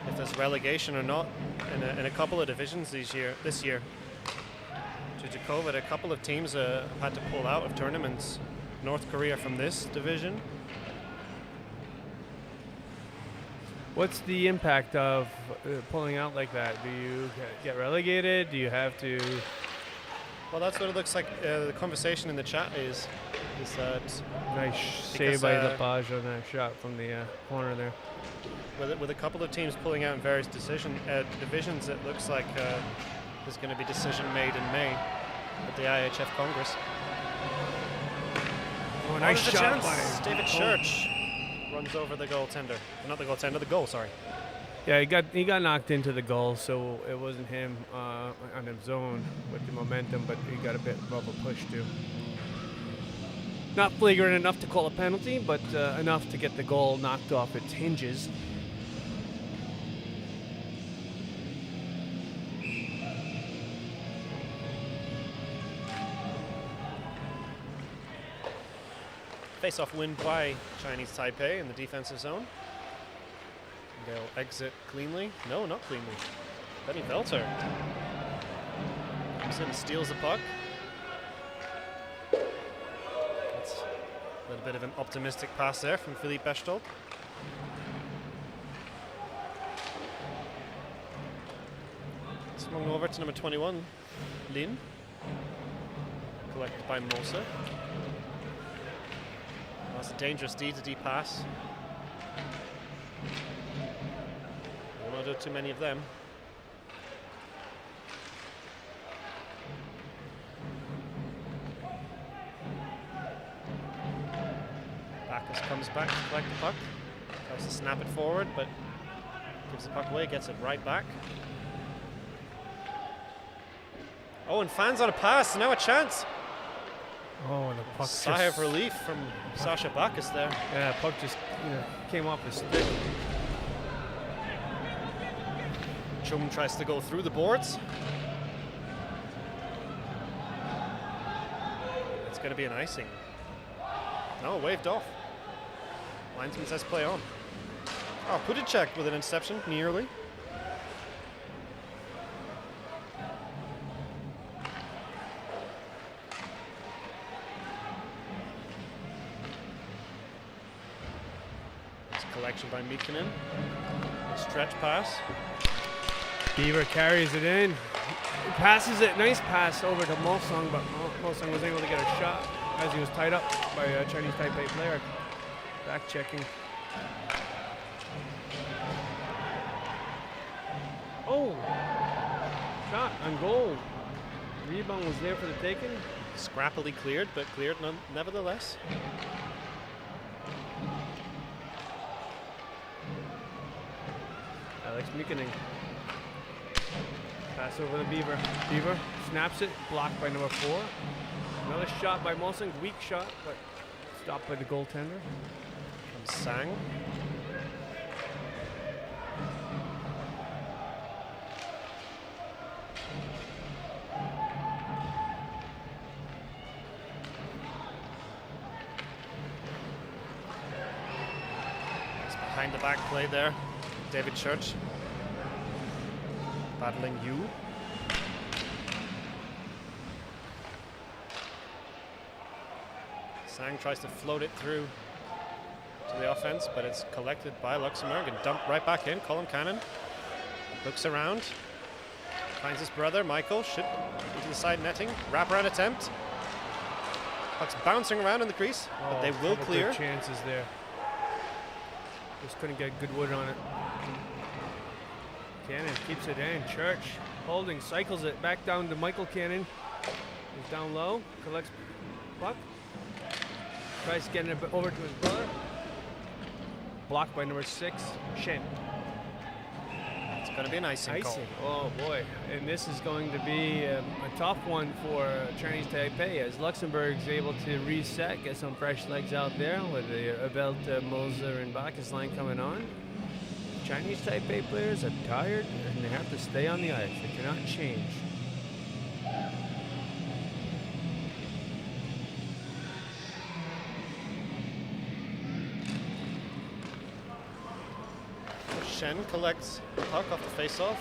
if there's relegation or not, in a couple of divisions this year. Due to COVID, a couple of teams had to pull out of tournaments. North Korea from this division. What's the impact of pulling out like that? Do you get relegated? Do you have to? Well, that's what it looks like. The conversation in the chat is that Nice save by Lepage on that shot from the corner there. With a couple of teams pulling out in various divisions, it looks like there's going to be decision made in May at the IIHF Congress. Oh, nice there's a shot chance. by David Church runs over the goaltender. Not the goaltender, the goal, sorry. Yeah, he got knocked into the goal, so it wasn't him on his own with the momentum, but he got a bit of a push too. Not flagrant enough to call a penalty, but enough to get the goal knocked off its hinges. Face-off win by Chinese Taipei in the defensive zone. They'll exit cleanly. No, not cleanly. Benny Velter comes in and steals the puck. That's a little bit of an optimistic pass there from Philippe Bechtold. Swung over to number 21, Lin. Collected by Moser. That's a dangerous D-to-D pass. Don't want to do too many of them. Backus comes back to collect the puck. Tries to snap it forward, but gives the puck away, gets it right back. Oh, and fans on a pass, now a chance. Oh, and the puck Sigh of relief from Sasha Backus there. Yeah, puck just came off his stick. Chung tries to go through the boards. It's going to be an icing. No, waved off. Linesman says play on. Oh, Pudicek with an interception, nearly. Collection by Mikkonen. A stretch pass. Beaver carries it in. He passes it. Nice pass over to Mosung, but Mosung was able to get a shot as he was tied up by a Chinese Taipei player. Back checking. Oh! Shot on goal. Rebound was there for the taking. Scrappily cleared, but cleared nevertheless. Alex Mikkonen. Pass over to Beaver. Beaver snaps it, blocked by number 4. Another shot by Mosung, weak shot, but stopped by the goaltender. From Sang. It's behind the back play there. David Church battling Yu. Sang tries to float it through to the offense, but it's collected by Luxembourg and dumped right back in. Colin Cannon looks around, finds his brother Michael, shoot into the side netting, wraparound attempt. Puck's bouncing around in the crease, but they will clear. Good chances there. Just couldn't get good wood on it. Cannon keeps it in. Church holding, cycles it back down to Michael Cannon. He's down low, collects puck. Tries getting it over to his brother. Blocked by number 6, Shen. It's going to be an icing call. Oh boy. And this is going to be a tough one for Chinese Taipei as Luxembourg is able to reset, get some fresh legs out there with the Abelt, Moser, and Backus line coming on. Chinese Taipei players are tired and they have to stay on the ice. They cannot change. Shen collects the puck off the face-off.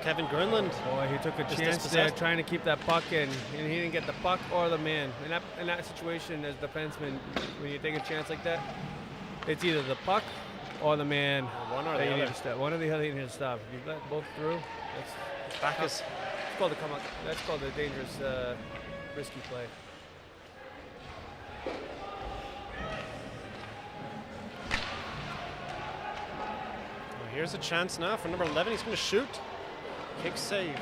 Kevin Grunland. Boy, he took a chance there trying to keep that puck in, and he didn't get the puck or the man. In that situation, as a defenseman, when you take a chance like that, it's either the puck or the man. One or the other. One or the other you need to stop. If you let both through, that's Backus. It's called a come out. That's called a dangerous, risky play. Here's a chance now for number 11. He's going to shoot. Kick save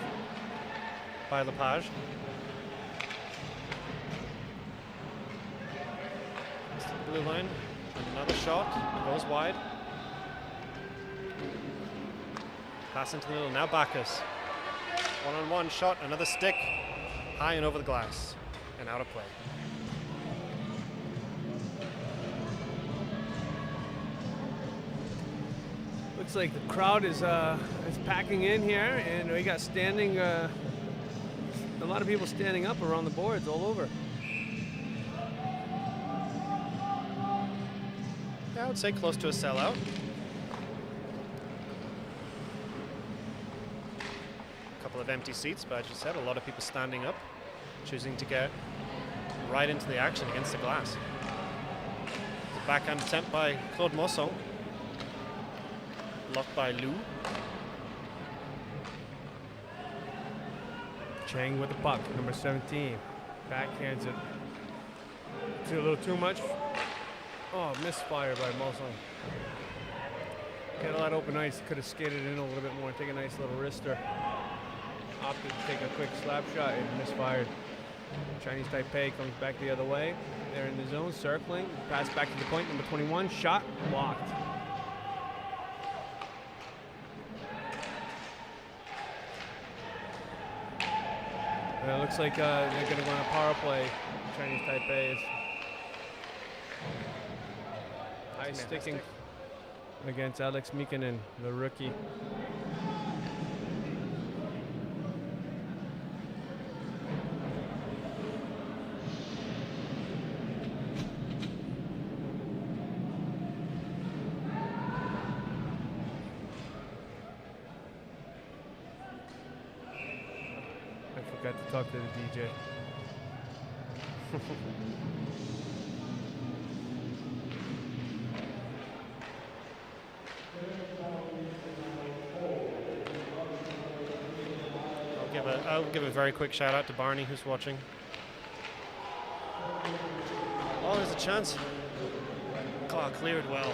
by Lepage. It's the blue line. Another shot. Goes wide. Pass into the middle. Now Backus. One-on-one shot. Another stick. High and over the glass. And out of play. Looks like the crowd is packing in here, and we got standing, a lot of people standing up around the boards all over. Yeah, I would say close to a sellout. A couple of empty seats, but as you said, a lot of people standing up, choosing to get right into the action against the glass. The backhand attempt by Claude Mosson. Blocked by Liu. Chang with the puck, number 17. Backhands it. A little too much. Oh, misfire by Mosson. Got a lot of open ice. Could have skated in a little bit more and take a nice little wrister. Opted to take a quick slap shot and misfired. Chinese Taipei comes back the other way. They're in the zone, circling. Pass back to the point, number 21. Shot blocked. It looks like they're going to go on a power play. Chinese Taipei is high sticking against Alex Mikkonen, the rookie. I forgot to talk to the DJ. I'll give a very quick shout out to Barney, who's watching. Oh, there's a chance. Oh, cleared well.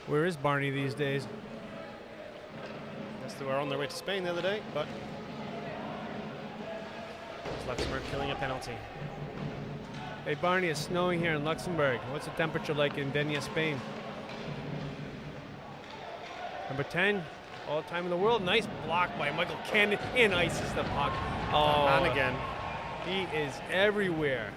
Where is Barney these days? Guess they were on their way to Spain the other day, but Luxembourg killing a penalty. Hey Barney, it's snowing here in Luxembourg. What's the temperature like in Denia, Spain? Number 10, all time in the world. Nice block by Michael Cannon and ices the puck. Oh, and again. He is everywhere.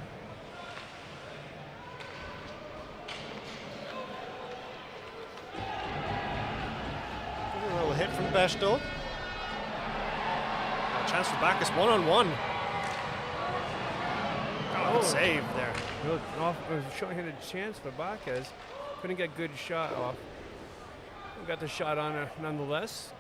A little hit from Bechtel. A chance for Bacchus one-on-one. Good save there. It was a short-handed chance for Bacchus. Couldn't get good shot off. Got the shot on her nonetheless.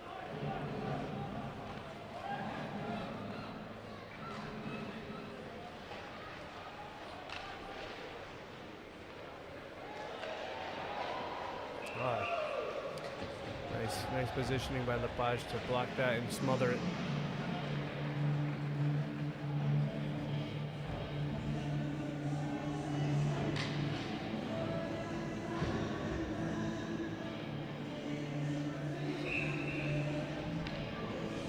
Nice positioning by Lepage to block that and smother it.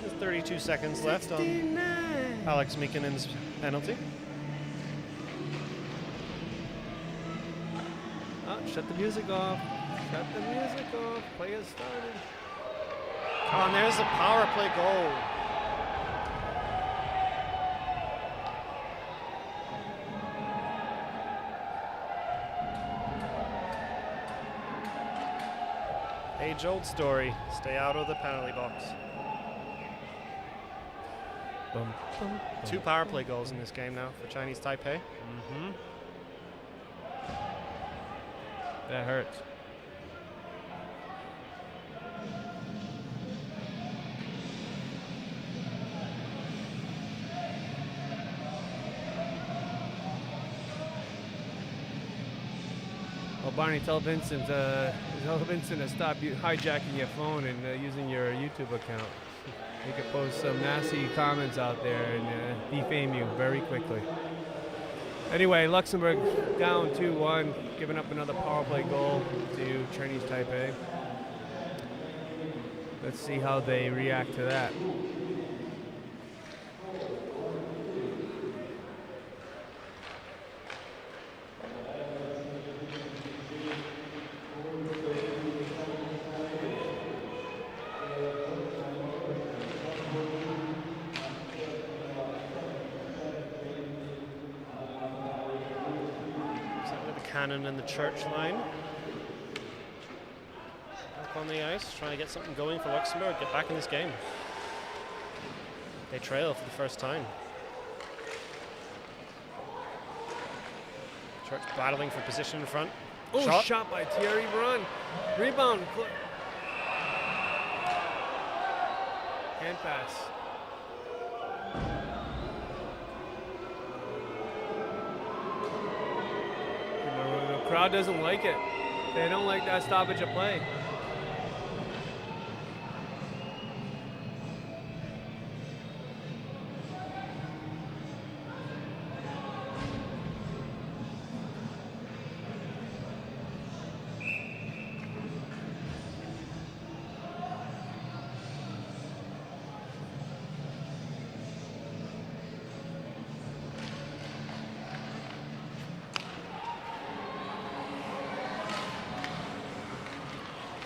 There's 32 seconds left on Alex Mikkonen's penalty. Oh, shut the music off. Shut the music off. Play has started. Oh, and there's the power play goal. Age-old story. Stay out of the penalty box. Bum, bum, bum. 2 power play goals in this game now for Chinese Taipei. Mm-hmm. That hurts. Well, Barney, tell Vincent to stop hijacking your phone and using your YouTube account. He could post some nasty comments out there and defame you very quickly. Anyway, Luxembourg down 2-1, giving up another power play goal to Chinese Taipei. Let's see how they react to that. Cannon in the church line. Back on the ice, trying to get something going for Luxembourg, get back in this game. They trail for the first time. Church battling for position in front. Oh, shot by Thierry Brun. Rebound. Hand pass. The crowd doesn't like it. They don't like that stoppage of play.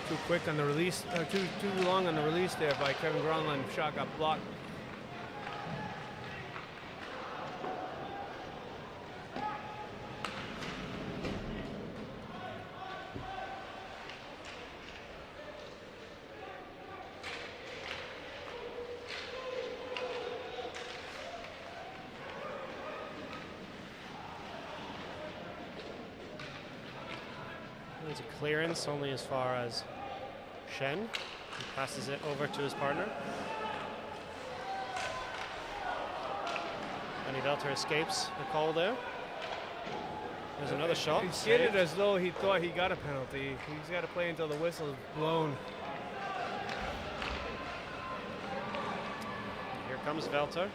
Too quick on the release, too long on the release there by Kevin Gronlund. Shot got blocked. There's a clearance only as far as Shen. He passes it over to his partner. And Velter escapes the call there. There's another shot. He skated as though he thought he got a penalty. He's got to play until the whistle is blown. Here comes Velter.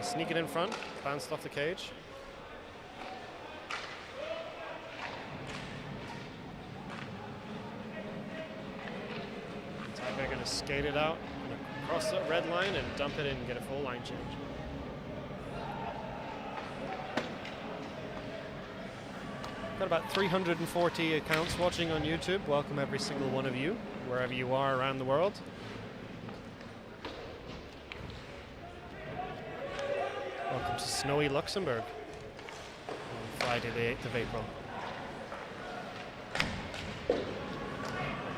Sneak it in front, bounced off the cage. Taipei going to skate it out across the red line and dump it in and get a full line change. Got about 340 accounts watching on YouTube. Welcome every single one of you, wherever you are around the world. Welcome to snowy Luxembourg on Friday the 8th of April.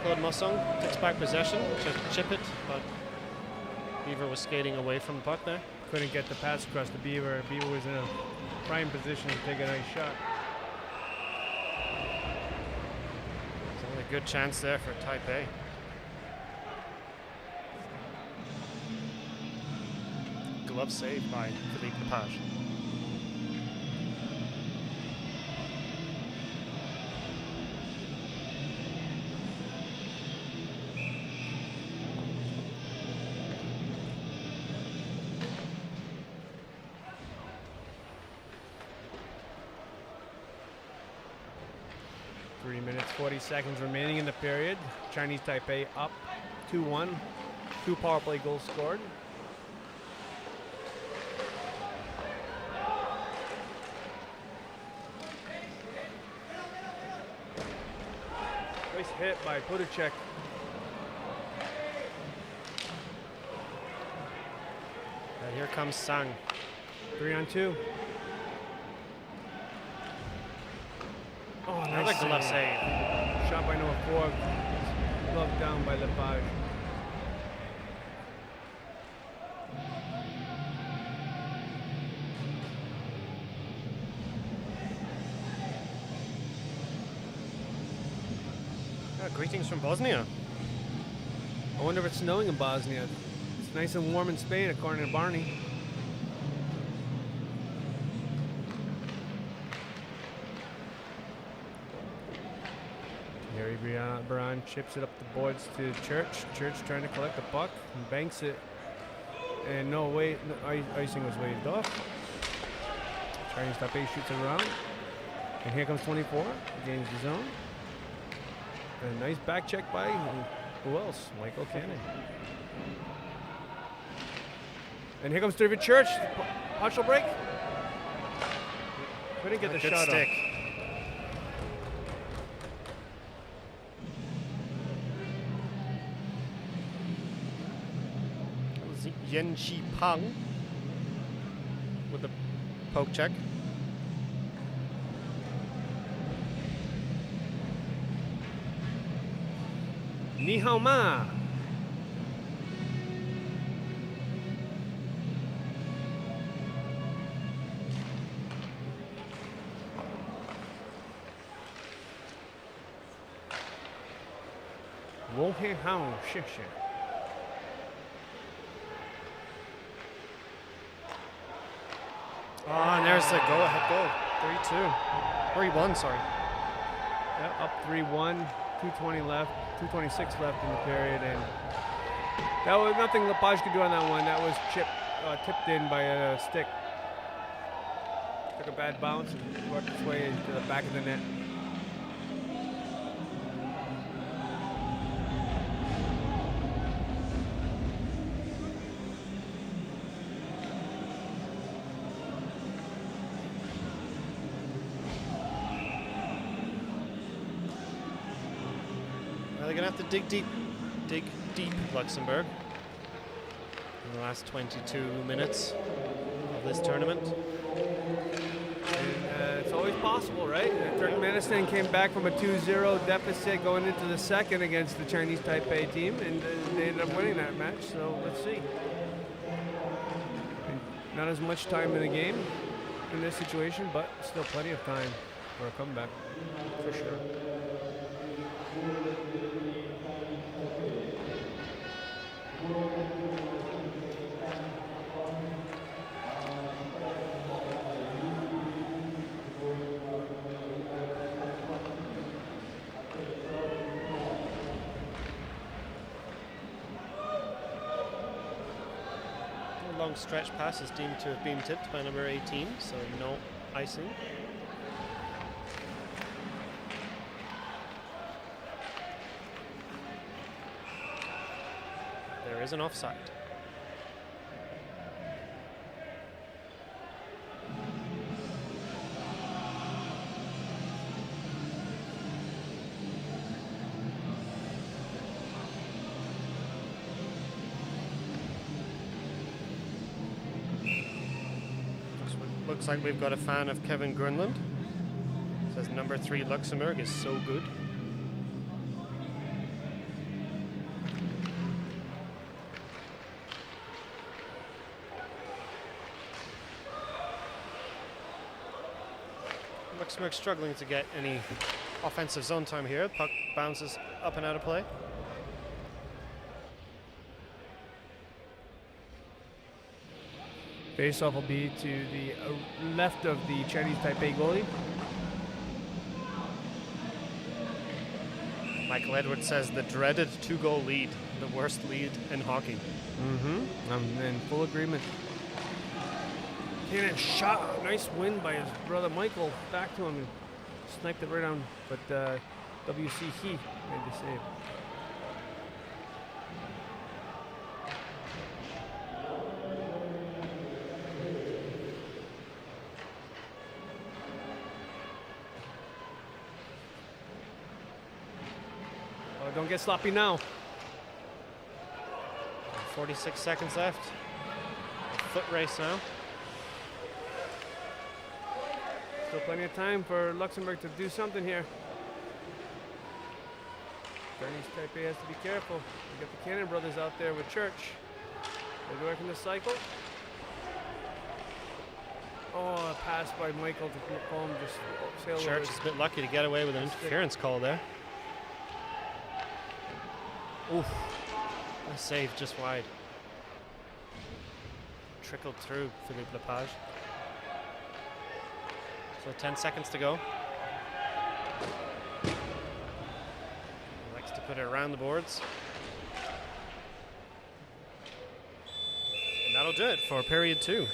Claude Mossong takes back possession, tried to chip it, but Beaver was skating away from the puck there. Couldn't get the pass across to Beaver. Beaver was in a prime position to take a nice shot. There's only a good chance there for Taipei. Glove save by Philippe Lepage. Three minutes, 40 seconds remaining in the period. Chinese Taipei up 2-1. 2 power play goals scored. Nice hit by Pudacek. And here comes Sang. 3-on-2. Oh, another nice glove save. Shot by number 4. Glove down by Lepage. Greetings from Bosnia. I wonder if it's snowing in Bosnia. It's nice and warm in Spain, according to Barney. Harry Brown chips it up the boards to Church. Church trying to collect the puck and banks it. And no, icing was waved off. Chinese Taipei shoots it around. And here comes 24, gains the zone. A nice back check by, who else? Michael Cannon. And here comes David Church. Partial break. Couldn't get the shot stick. Yen Shi Pang with the poke check. Ni hao ma. Wo he hao, xie xie. Oh, and there's the go-ahead goal. 3-2. 3-1, sorry. Yeah, up 3-1, 2:20 left, 2:26 left in the period, and that was nothing Lepage could do on that one. That was tipped in by a stick. Took a bad bounce and worked its way into the back of the net. They're going to have to dig deep, Luxembourg, in the last 22 minutes of this tournament. And, it's always possible, right? Turkmenistan came back from a 2-0 deficit going into the second against the Chinese Taipei team, and they ended up winning that match, so let's see. And not as much time in the game in this situation, but still plenty of time for a comeback, for sure. Long stretch pass is deemed to have been tipped by number 18, so no icing. There is an offside. Looks like we've got a fan of Kevin Grunland. Says number 3 Luxembourg is so good. Luxembourg struggling to get any offensive zone time here. Puck bounces up and out of play. Face-off will be to the left of the Chinese Taipei goalie. Michael Edwards says the dreaded 2-goal lead, the worst lead in hockey. I'm in full agreement. And a shot, nice win by his brother Michael. Back to him and sniped it right on, but WC He made the save. Don't get sloppy now. 46 seconds left. A foot race now. Still plenty of time for Luxembourg to do something here. Chinese Taipei has to be careful. We got the Cannon brothers out there with Church. They're working the cycle. Oh, a pass by Michael to Colm just sail over. Church is a bit lucky to get away with an interference call there. Oof, a save just wide. Trickled through Philippe Lepage. So 10 seconds to go. He likes to put it around the boards. And that'll do it for period 2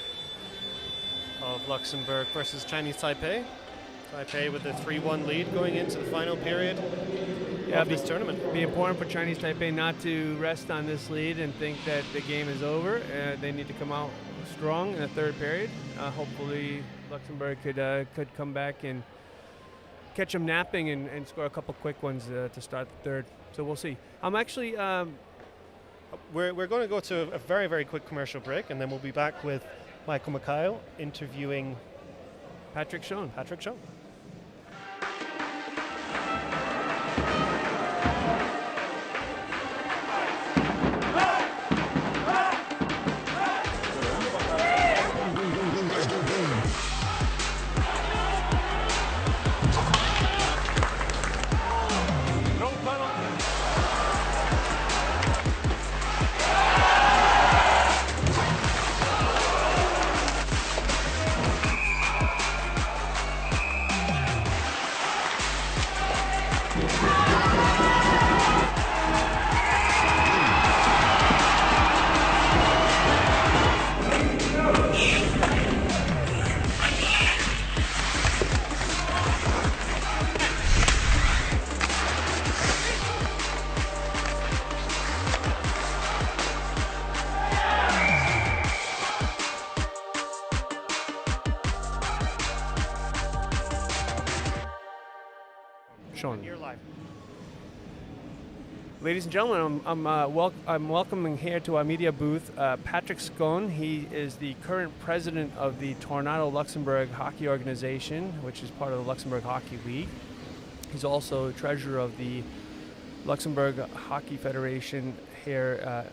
of Luxembourg versus Chinese Taipei. Taipei with the 3-1 lead going into the final period of this tournament. It'd be important for Chinese Taipei not to rest on this lead and think that the game is over. They need to come out strong in the third period. Hopefully Luxembourg could come back and catch them napping and score a couple quick ones to start the third. So we'll see. I'm actually... We're going to go to a very, very quick commercial break, and then we'll be back with Michael Mikhail interviewing Patrick Schoen. schon. You're live. Ladies and gentlemen, I'm welcoming here to our media booth Patrick Scone. He is the current president of the Tornado Luxembourg Hockey Organization, which is part of the Luxembourg Hockey League. He's also treasurer of the Luxembourg Hockey Federation here,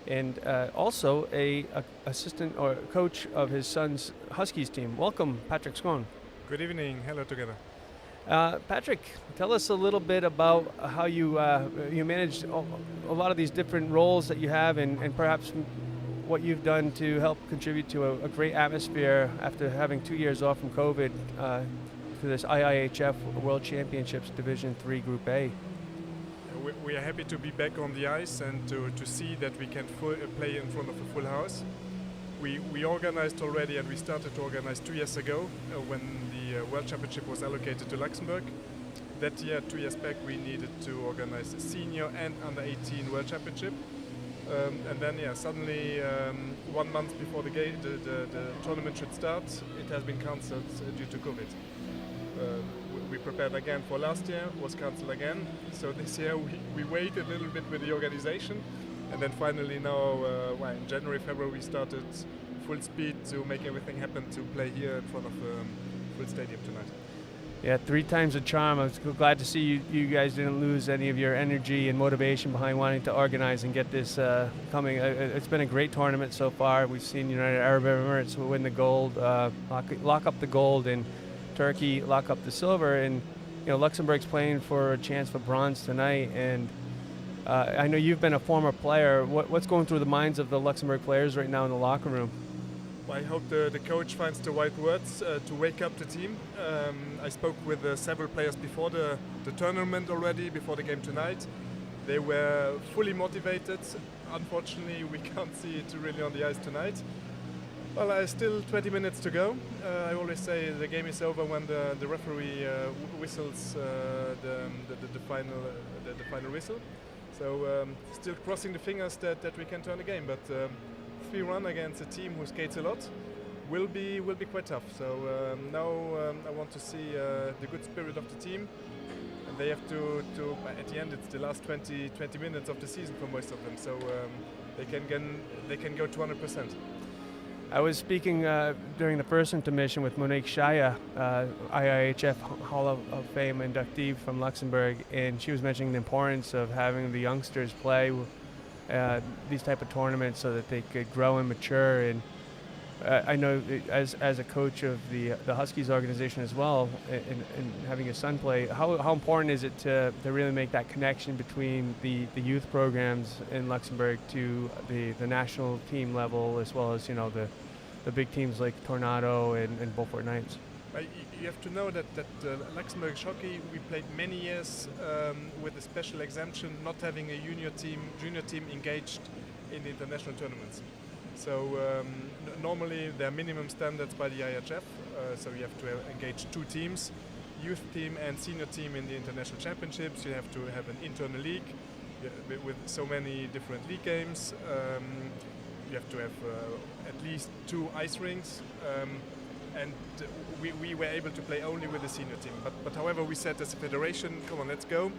and also a assistant or coach of his son's Huskies team. Welcome, Patrick Scone. Good evening. Hello together. Patrick, tell us a little bit about how you managed a lot of these different roles that you have, and perhaps what you've done to help contribute to a great atmosphere after having 2 years off from COVID to this IIHF World Championships Division III Group A. We are happy to be back on the ice and to see that we can play in front of a full house. We organized already, and we started to organize 2 years ago when the World Championship was allocated to Luxembourg. That year, 2 years back, we needed to organize a senior and under 18 World Championship. And then, suddenly 1 month before the tournament should start, it has been cancelled due to COVID. We prepared again for last year, was cancelled again. So this year we waited a little bit with the organization, and then finally now, in January, February, we started full speed to make everything happen to play here in front of full stadium tonight. Yeah, 3 times the charm. I was glad to see you guys didn't lose any of your energy and motivation behind wanting to organize and get this coming. It's been a great tournament so far. We've seen United Arab Emirates win the gold, lock up the gold, and Turkey lock up the silver. And Luxembourg's playing for a chance for bronze tonight. And I know you've been a former player. What's going through the minds of the Luxembourg players right now in the locker room? I hope the coach finds the right words to wake up the team. I spoke with several players before the tournament already, before the game tonight. They were fully motivated. Unfortunately, we can't see it really on the ice tonight. Well, still 20 minutes to go. I always say the game is over when the referee whistles the final whistle. So still crossing the fingers that we can turn the game, but 3-1 against a team who skates a lot will be quite tough. So now I want to see the good spirit of the team, and they have to at the end, it's the last 20 minutes of the season for most of them, so they can go 200%. I was speaking during the first intermission with Monique Shaya, IIHF Hall of Fame inductee from Luxembourg, and she was mentioning the importance of having the youngsters play these type of tournaments so that they could grow and mature. And I know as a coach of the Huskies organization as well, and having your son play, how important is it to really make that connection between the youth programs in Luxembourg to the national team level, as well as the big teams like Tornado and Beaufort Knights? You have to know that Luxembourg hockey, we played many years with a special exemption, not having a junior team engaged in the international tournaments. So normally there are minimum standards by the IIHF, so you have to engage 2 teams, youth team and senior team in the international championships. You have to have an internal league with so many different league games. You have to have at least 2 ice rinks. And we were able to play only with the senior team. But however, we said as a federation, come on, let's go.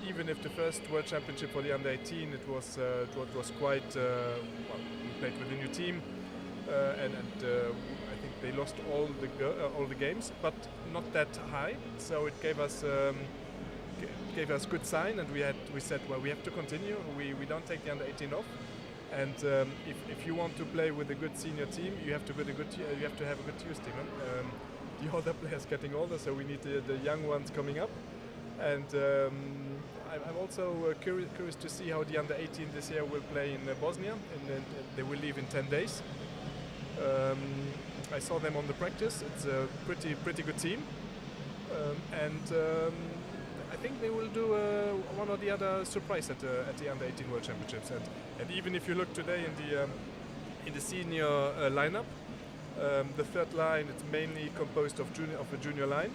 Even if the first World Championship for the under-18, it was quite. We played with a new team, and I think they lost all the games, but not that high. So it gave us good sign, and we said, well, we have to continue. We don't take the under-18 off. And if you want to play with a good senior team, you have to have a good youth team. The older players getting older, so we need the young ones coming up. And I'm also curious to see how the under-18 this year will play in Bosnia, and then they will leave in 10 days. I saw them on the practice. It's a pretty good team, and I think they will do one or the other surprise at the under-18 World Championships. And even if you look today in the senior lineup, the third line, it's mainly composed of a junior line.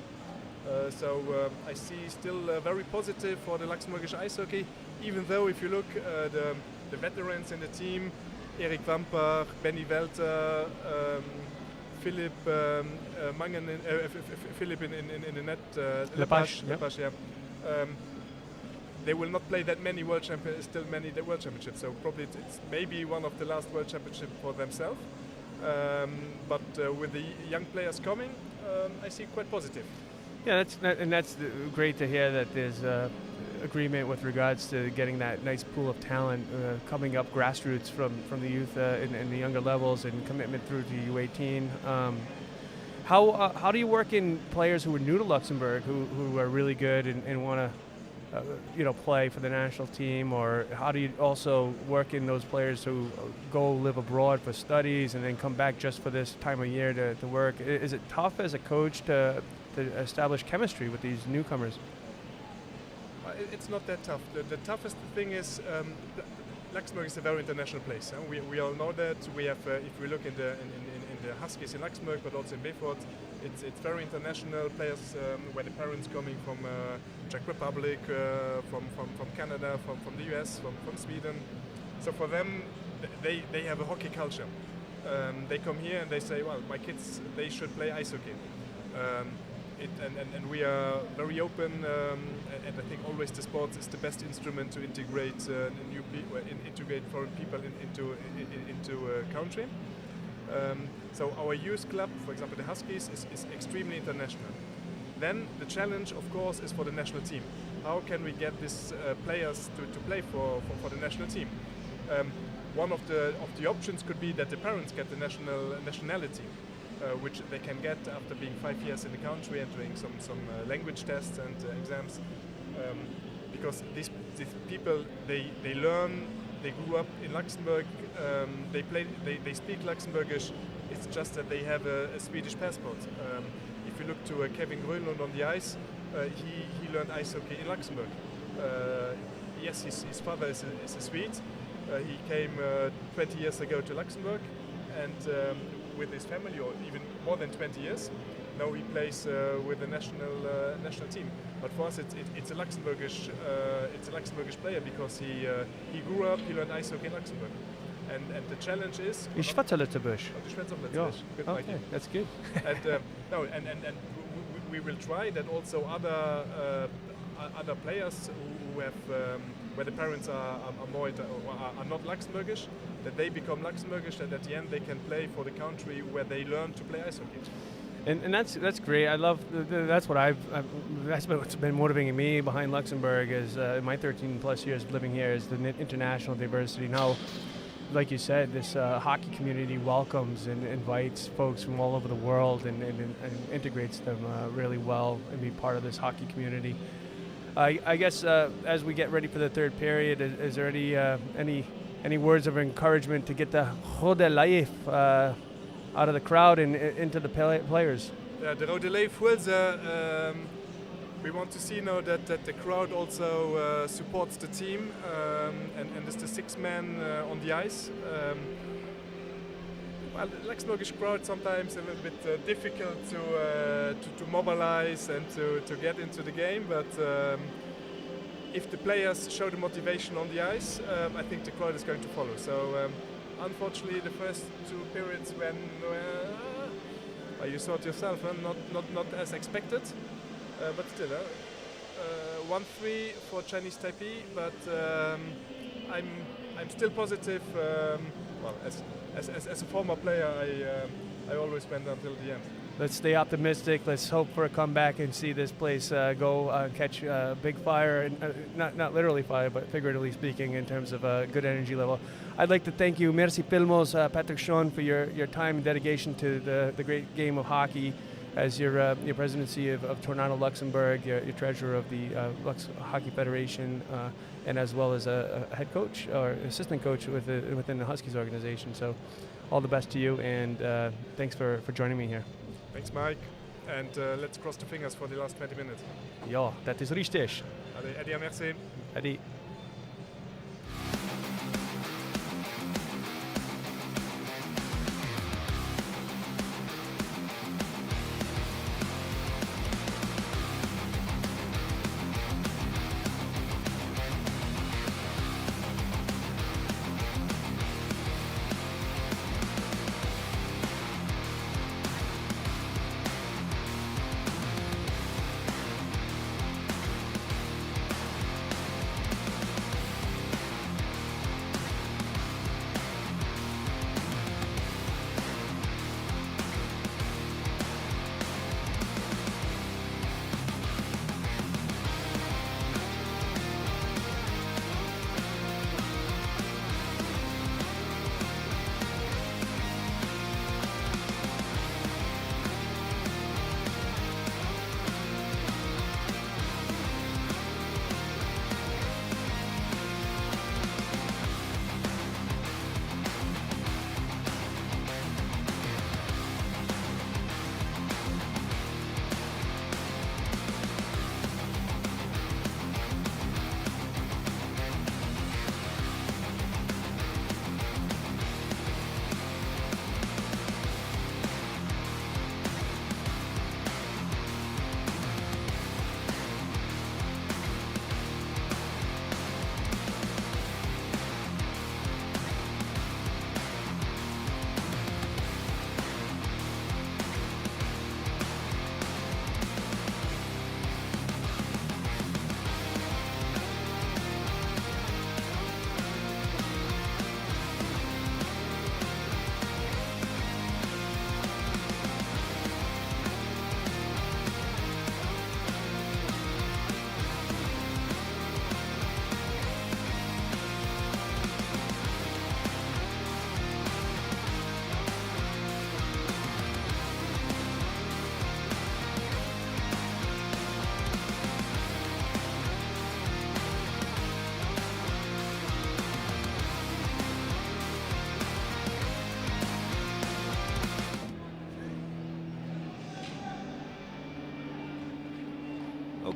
So I see still very positive for the Luxembourgish ice hockey, even though if you look the veterans in the team, Erik Wamper, Benny Welter, Philip Mangen, Philip in the net. Lepage, Lepage, yeah. They will not play that many World Championships, so probably it's maybe one of the last World Championships for themselves. But with the young players coming, I see quite positive. Yeah, that's great to hear that there's agreement with regards to getting that nice pool of talent coming up grassroots from the youth in the younger levels and commitment through to U18. How do you work in players who are new to Luxembourg who are really good and want to play for the national team, or how do you also work in those players who go live abroad for studies and then come back just for this time of year to work? Is it tough as a coach to establish chemistry with these newcomers? It's not that tough. The toughest thing is Luxembourg is a very international place. We all know that. We have, if we look in the Huskies in Luxembourg, but also in Beaufort, it's very international players where the parents coming from Czech Republic, from Canada, from the US, from Sweden. So for them, they have a hockey culture. They come here and they say, well, my kids, they should play ice hockey. And we are very open, and I think always the sports is the best instrument to integrate integrate foreign people into a country. So our youth club, for example, the Huskies, is extremely international. Then the challenge, of course, is for the national team. How can we get these players to play for the national team? One of the options could be that the parents get the nationality. Which they can get after being 5 years in the country and doing some language tests and exams, because these people they learn, they grew up in Luxembourg, they speak Luxembourgish. It's just that they have a Swedish passport. If you look to Kevin Grönlund on the ice, he learned ice hockey in Luxembourg. Yes, his father is a Swede. He came 20 years ago to Luxembourg, and with his family, or even more than 20 years. Now he plays with the national team. But for us, it's a Luxembourgish player because he grew up, he learned ice hockey in Luxembourg, and the challenge is. Ich schwätze Lützerbusch. Good, okay, that's good. and we will try that also other players who have where the parents are not Luxembourgish, that they become Luxembourgish, and at the end they can play for the country where they learn to play ice hockey. And that's great. I love that's what's been motivating me behind Luxembourg is my 13 plus years of living here is the international diversity. Now, like you said, this hockey community welcomes and invites folks from all over the world and integrates them really well and be part of this hockey community. I guess as we get ready for the third period, is there any words of encouragement to get the Rode Leif out of the crowd and into the players? The Rode Leif was. We want to see now that the crowd also supports the team and is the sixth man on the ice. Well, the Luxembourgish crowd sometimes a little bit difficult to mobilize and to get into the game, but if the players show the motivation on the ice, I think the crowd is going to follow. So unfortunately, the first two periods when you saw it yourself, not as expected, but still 1-3 for Chinese Taipei. But I'm still positive. Well, as a former player, I always went until the end. Let's stay optimistic. Let's hope for a comeback and see this place go catch big fire, and not literally fire, but figuratively speaking, in terms of a good energy level. I'd like to thank you, merci Pilmos, Patrick Schoen, for your time and dedication to the great game of hockey. As your presidency of Tornado Luxembourg, your treasurer of the Lux Hockey Federation, and as well as a head coach or assistant coach within the Huskies organization. So all the best to you, and thanks for joining me here. Thanks, Mike, and let's cross the fingers for the last 20 minutes. Ja, dat is richtig. Allez, merci. Adi.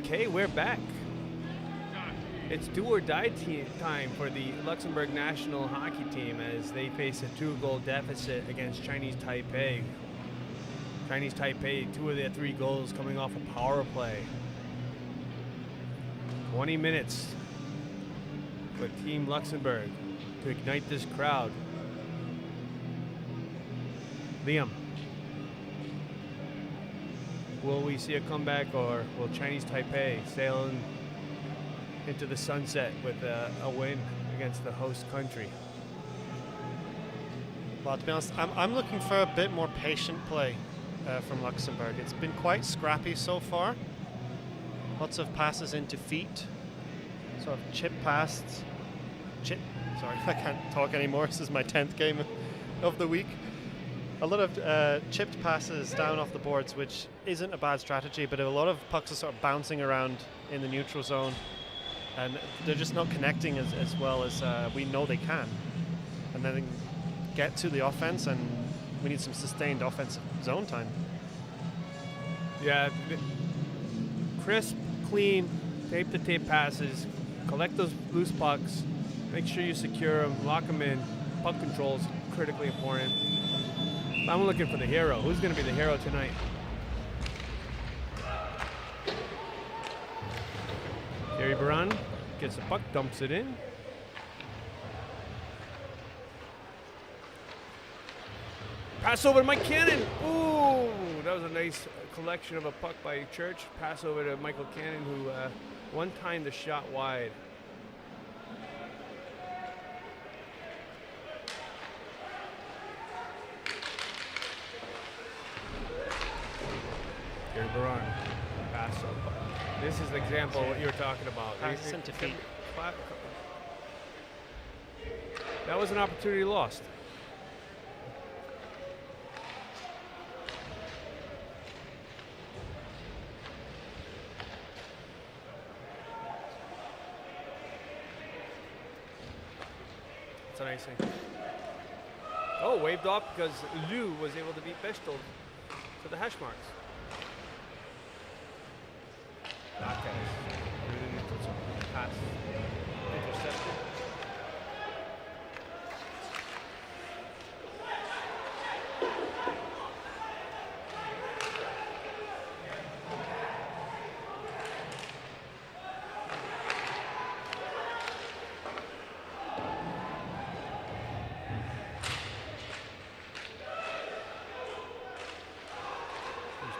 Okay, we're back. It's do or die time for the Luxembourg national hockey team as they face a 2-goal deficit against Chinese Taipei. Chinese Taipei, 2 of their 3 goals coming off a power play. 20 minutes for Team Luxembourg to ignite this crowd. Liam, will we see a comeback, or will Chinese Taipei sail into the sunset with a win against the host country? Well, to be honest, I'm looking for a bit more patient play from Luxembourg. It's been quite scrappy so far. Lots of passes into feet, sort of chip passes. Sorry, I can't talk anymore. This is my 10th game of the week. A lot of chipped passes down off the boards, which isn't a bad strategy, but a lot of pucks are sort of bouncing around in the neutral zone, and they're just not connecting as well as we know they can. And then get to the offense, and we need some sustained offensive zone time. Yeah, crisp, clean, tape-to-tape passes, collect those loose pucks, make sure you secure them, lock them in. Puck control is critically important. I'm looking for the hero. Who's going to be the hero tonight? Gary Baran gets the puck, dumps it in. Pass over to Mike Cannon. Ooh, that was a nice collection of a puck by Church. Pass over to Michael Cannon, who one-timed the shot wide. Gary Baran, pass over. This is an example of what you were talking about. Pass into feet. That was an opportunity lost. That's a nice thing. Oh, waved off because Liu was able to beat Bechtel to the hash marks. Okay. Pass. Intercepted.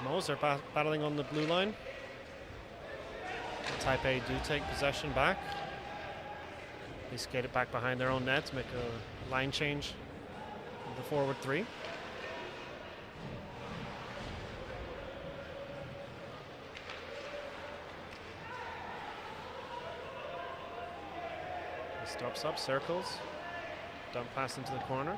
Moser battling on the blue line. Taipei do take possession back. They skate it back behind their own net to make a line change of the forward 3. He stops up, circles, dump pass into the corner.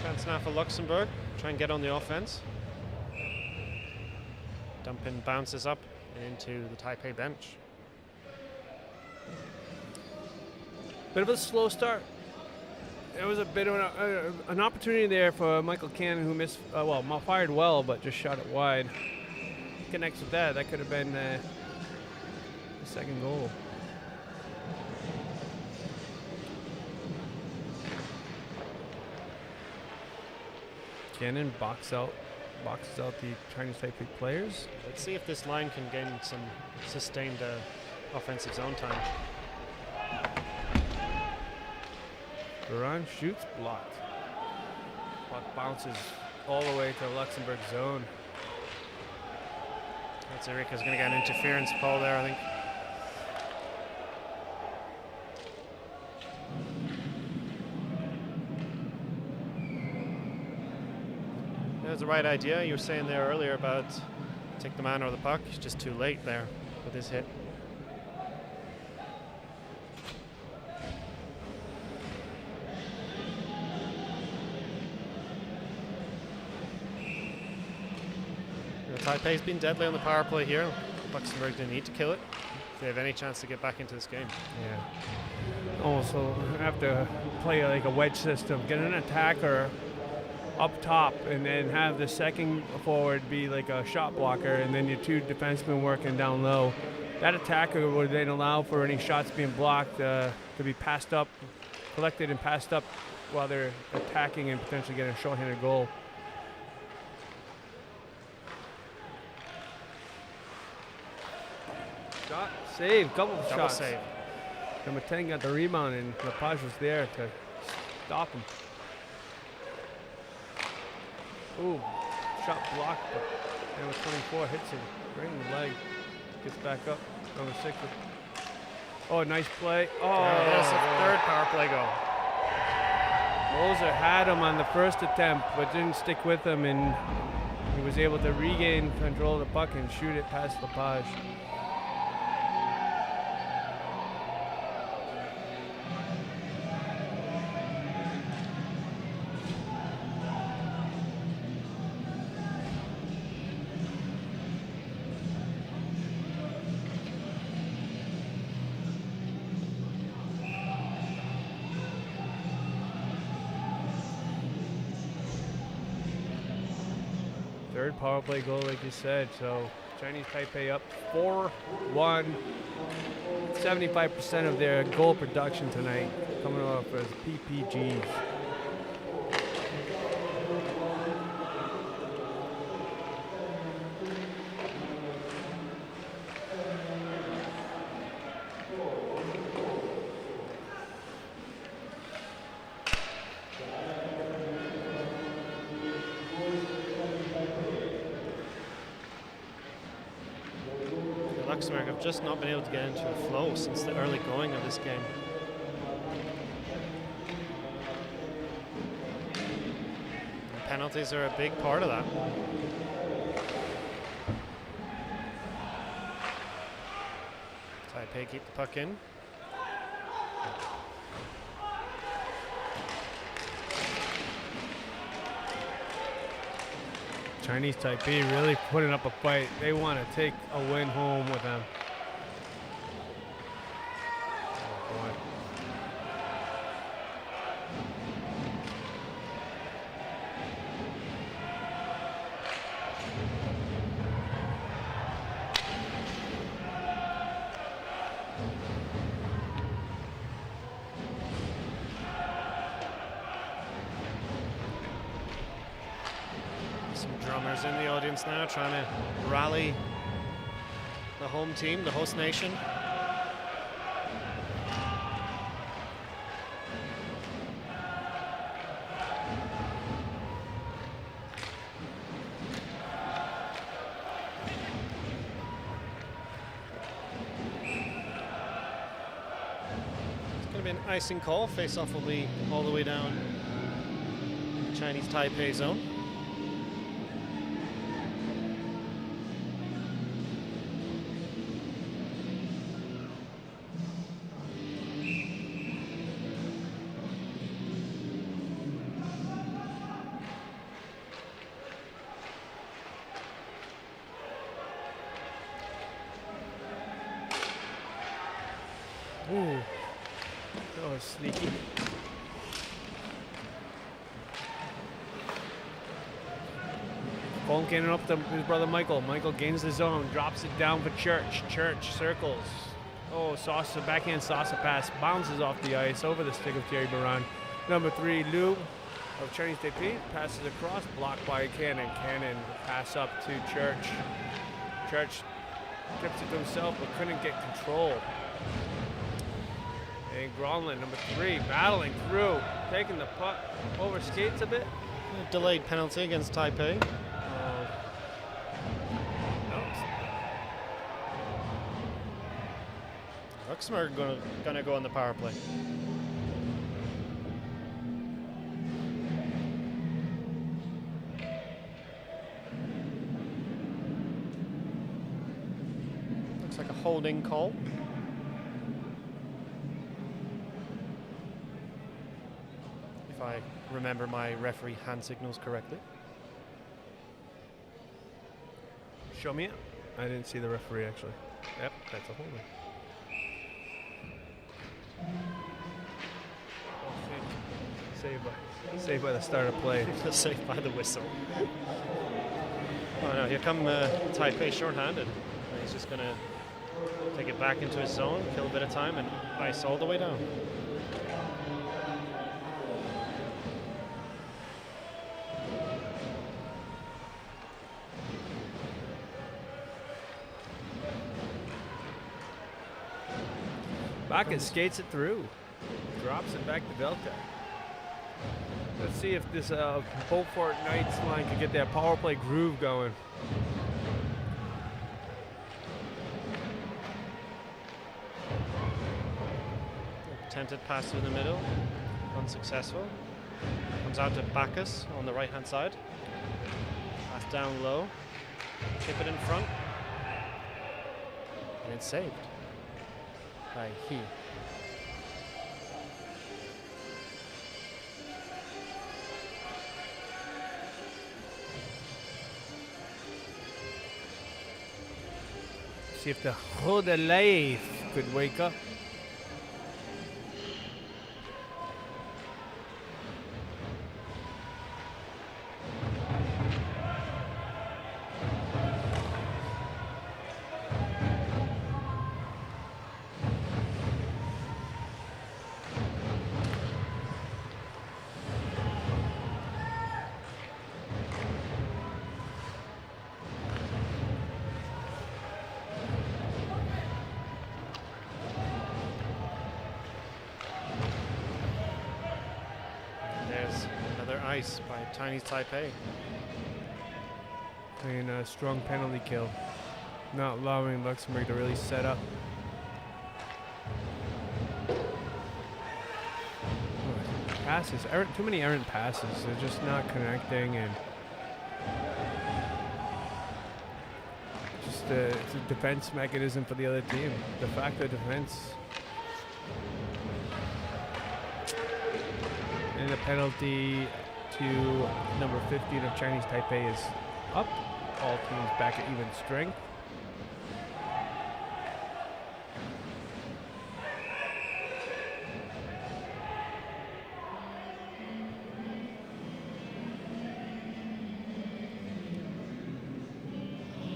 Chance now for Luxembourg. Try and get on the offense. Dump in bounces up and into the Taipei bench. Bit of a slow start. There was a bit of an opportunity there for Michael Cannon, who missed, fired well, but just shot it wide. Connects with that. That could have been the second goal. Cannon boxes out the Chinese Taipei players. Let's see if this line can gain some sustained offensive zone time. Baran shoots, blocked. Puck bounces all the way to the Luxembourg zone. That's Erika's going to get an interference call there, I think. That's the right idea. You were saying there earlier about take the man or the puck. He's just too late there with his hit. Taipei's been deadly on the power play here. Luxembourg didn't need to kill it. they have any chance to get back into this game. Yeah. Also, have to play like a wedge system. Get an attacker up top, and then have the second forward be like a shot blocker, and then your two defensemen working down low. That attacker would then allow for any shots being blocked to be passed up, collected and passed up while they're attacking and potentially getting a shorthanded goal. Shot, save, double shots. Save. Number 10 got the rebound, and Lepage was there to stop him. Ooh, shot blocked, but number 24 hits him right in the leg. Gets back up, number 6. Oh, nice play. Oh, There's a third power play goal. Moser had him on the first attempt, but didn't stick with him, and he was able to regain control of the puck and shoot it past Lepage. Third power play goal, like you said. So Chinese Taipei up 4-1. 75% of their goal production tonight coming off as PPGs. Luxembourg have just not been able to get into a flow since the early going of this game. And penalties are a big part of that. Taipei keep the puck in. Chinese Taipei really putting up a fight. They want to take a win home with them. Oh, boy. Drummers in the audience now trying to rally the home team, the host nation. It's going to be an icing call. Face-off will be all the way down the Chinese Taipei zone. Ooh, that was sneaky. Bone getting up to his brother Michael. Michael gains the zone, drops it down for Church. Church circles. Oh, Sosa, backhand Sosa pass, bounces off the ice over the stick of Thierry Baran. Number 3, Liu of Chinese Taipei, passes across, blocked by Cannon. Cannon pass up to Church. Church tips it to himself, but couldn't get control. And Gronlund, number 3, battling through, taking the puck over skates a bit. A delayed penalty against Taipei. Luxembourg gonna go on the power play. Looks like a holding call. If I remember my referee hand signals correctly. Show me it. I didn't see the referee actually. Yep, that's a holding. Saved by the start of play. Saved by the whistle. Oh no, here come Taipei short-handed. He's just going to take it back into his zone, kill a bit of time, and ice all the way down. Bacchus skates it through. Drops it back to Delta. Let's see if this Beaufort Knights line can get that power play groove going. Attempted pass through the middle, unsuccessful. Comes out to Bacchus on the right-hand side. Pass down low, tip it in front, and it's saved by He. See if the Rode Life could wake up. Ice by Chinese Taipei. And a strong penalty kill. Not allowing Luxembourg to really set up. Passes, too many errant passes. They're just not connecting, and just it's a defense mechanism for the other team. The fact that defense and a penalty to number 15 of Chinese Taipei is up. All teams back at even strength.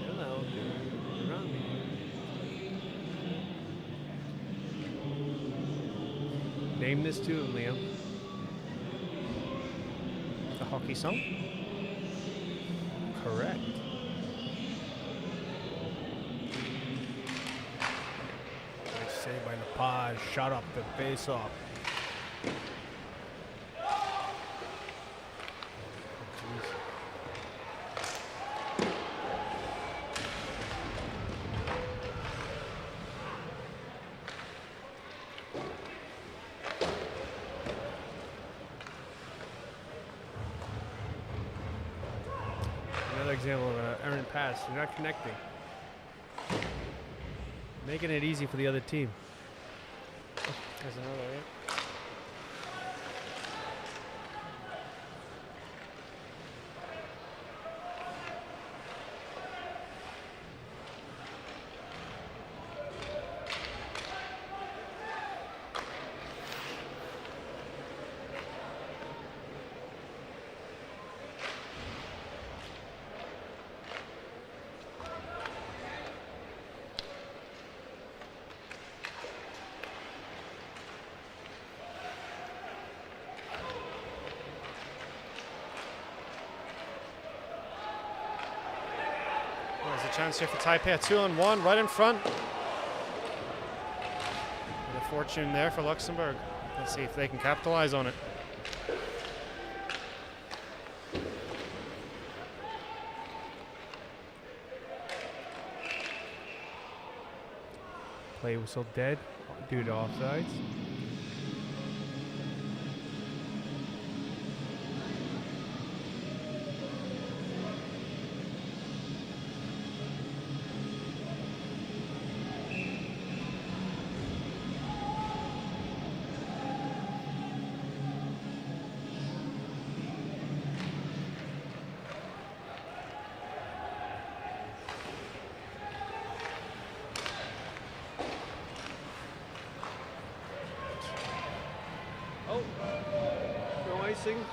Hello. Name this tune, Liam. Hockey song? Correct. Nice save by Lepage. Shot up the face off. Example of an errant pass. You're not connecting. Making it easy for the other team. There's another, yeah. There's a chance here for Taipei, a 2-on-1 right in front. And a fortune there for Luxembourg. Let's see if they can capitalize on it. Play whistle dead due to offsides. passing.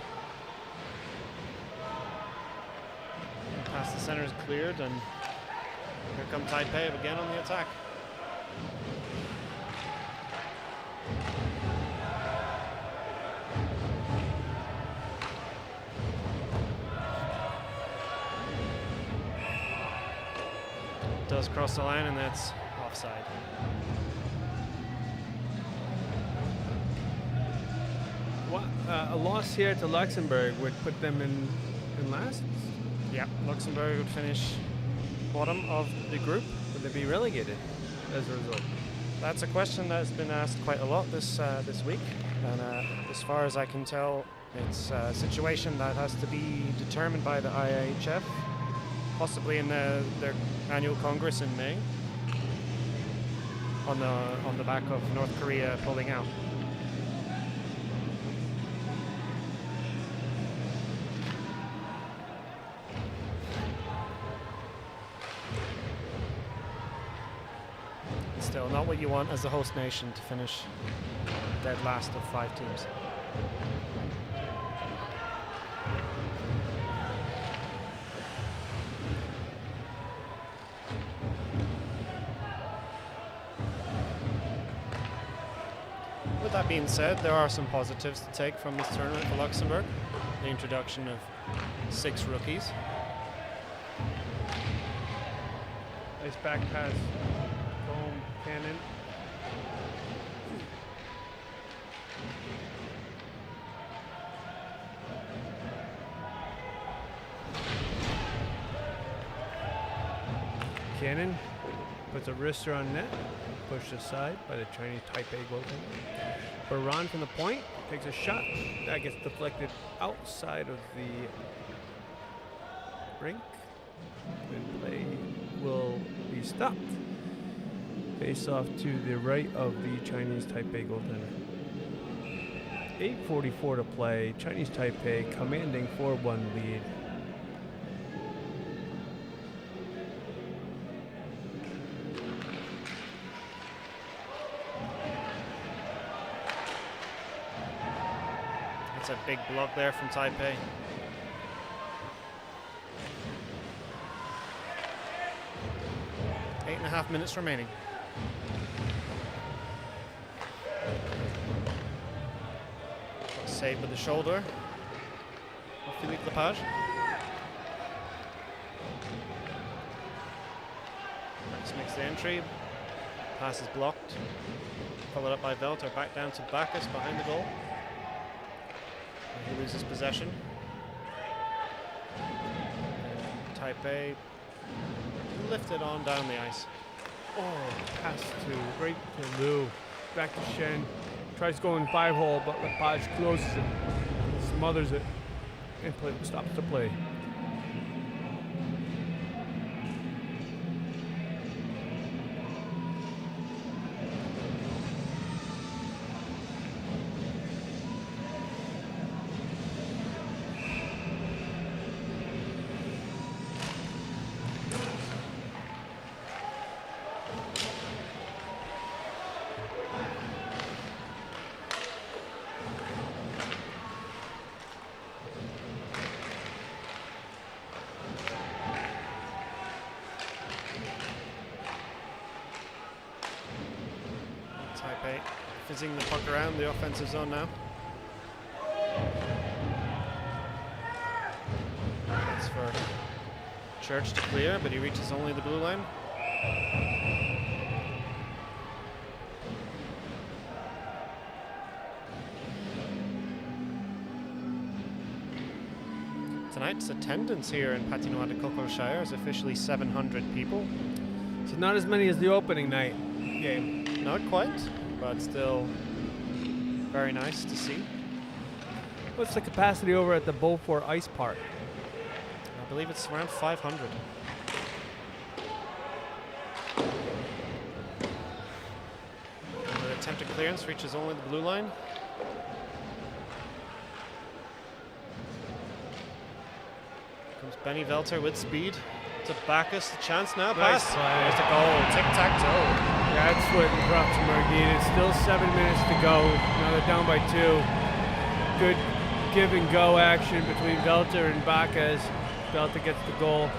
Past the center is cleared, and here come Taipei again on the attack. Does cross the line, and that's offside. A loss here to Luxembourg would put them in last? Yeah, Luxembourg would finish bottom of the group. Would they be relegated as a result? That's a question that's been asked quite a lot this week, and as far as I can tell, it's a situation that has to be determined by the IIHF, possibly in their annual Congress in May, on the back of North Korea pulling out. Still not what you want as the host nation to finish dead last of 5 teams. With that being said, there are some positives to take from this tournament for Luxembourg. The introduction of 6 rookies. Nice back pass. Home cannon. Cannon puts a wrister on net, pushed aside by the Chinese Taipei goaltender. Baran from the point takes a shot that gets deflected outside of the rink, and play will be stopped. Face off to the right of the Chinese Taipei goaltender. 8:44 to play. Chinese Taipei commanding 4-1 lead. That's a big block there from Taipei. Eight and a half minutes remaining. Save with the shoulder of Philippe Lepage. Max makes the entry. Pass is blocked. Followed up by Velter. Back down to Bacchus behind the goal. And he loses possession. And Taipei lifted on down the ice. Oh, pass to right to Liu. Back to Shen. Tries going 5-hole, but Lepage closes it, smothers it, and stops the play. Taipei fizzing the puck around the offensive zone now. That's for Church to clear, but he reaches only the blue line. Tonight's attendance here in Patinoire de Coquelchère is officially 700 people. So not as many as the opening night game. Not quite, but still very nice to see. What's the capacity over at the Beaufort Ice Park? I believe it's around 500. The attempted clearance reaches only the blue line. Comes Benny Velter with speed to Bacchus. The chance now. Nice Pass. play. There's the goal. Tic-tac-toe. That's what Luxembourg needed. Still 7 minutes to go. Now they're down by 2. Good give and go action between Velter and Baka as Velter gets the goal.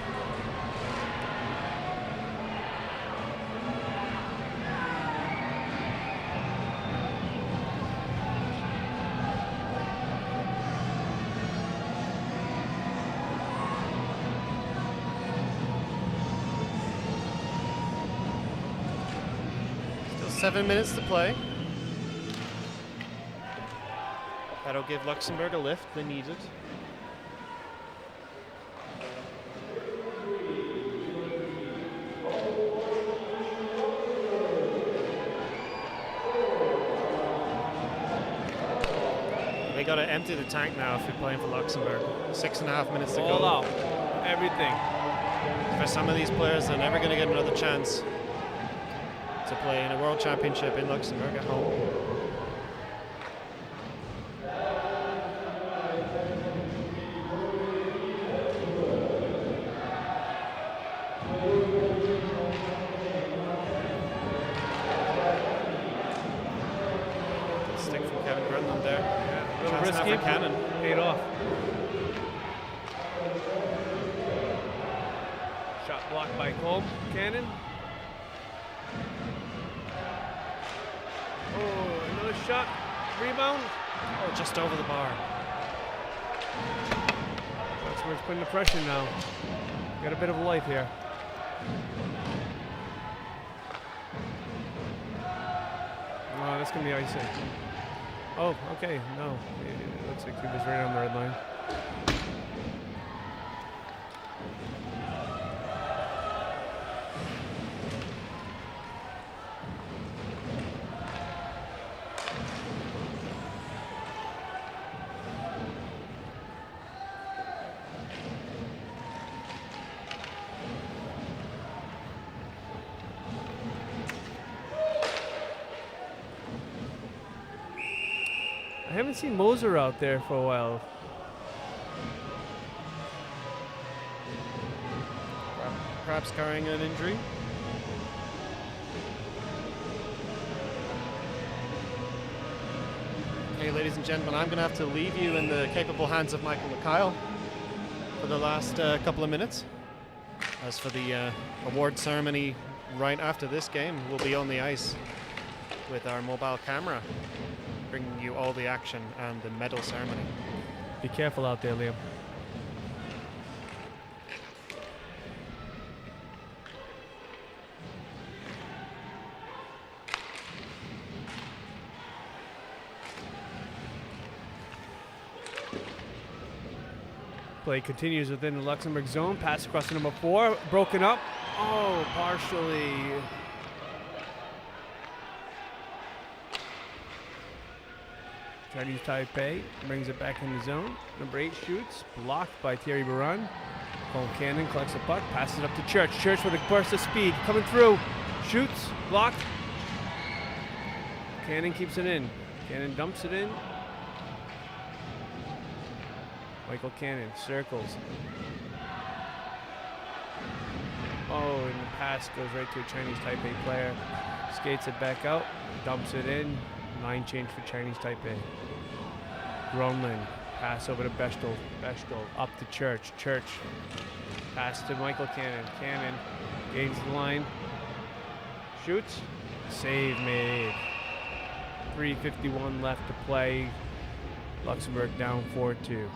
Still 7 minutes to play. That'll give Luxembourg a lift they needed. They got to empty the tank now if you're playing for Luxembourg. 6.5 minutes to go. All out. Everything. For some of these players, they're never going to get another chance to play in a World Championship in Luxembourg at home. Risky. Cannon. Paid off. Shot blocked by Kolb. Cannon. Oh, another shot. Rebound. Oh, just over the bar. That's where it's putting the pressure now. Got a bit of life here. Oh, that's going to be icing. Oh, okay, no. It looks like he was right on the red line. I haven't seen Moser out there for a while. Perhaps carrying an injury. Okay, ladies and gentlemen, I'm going to have to leave you in the capable hands of Michael McKyle for the last couple of minutes. As for the award ceremony right after this game, we'll be on the ice with our mobile camera, bringing you all the action and the medal ceremony. Be careful out there, Liam. Play continues within the Luxembourg zone. Pass across to number 4. Broken up. Oh, partially. Chinese Taipei brings it back in the zone. Number 8 shoots. Blocked by Thierry Baran. Cole Cannon collects the puck. Passes it up to Church. Church with a burst of speed. Coming through. Shoots. Blocked. Cannon keeps it in. Cannon dumps it in. Michael Cannon circles. Oh, and the pass goes right to a Chinese Taipei player. Skates it back out, dumps it in. Line change for Chinese Taipei. Gronlin, pass over to Bechtel. Bechtel up to Church. Church, pass to Michael Cannon. Cannon gains the line. Shoots. Save made. 3:51 left to play. Luxembourg down 4-2.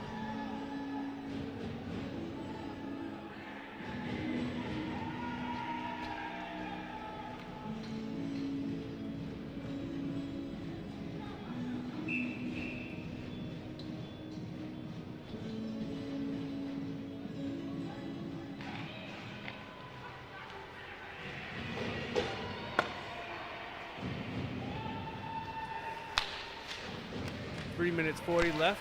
Minutes 40 left.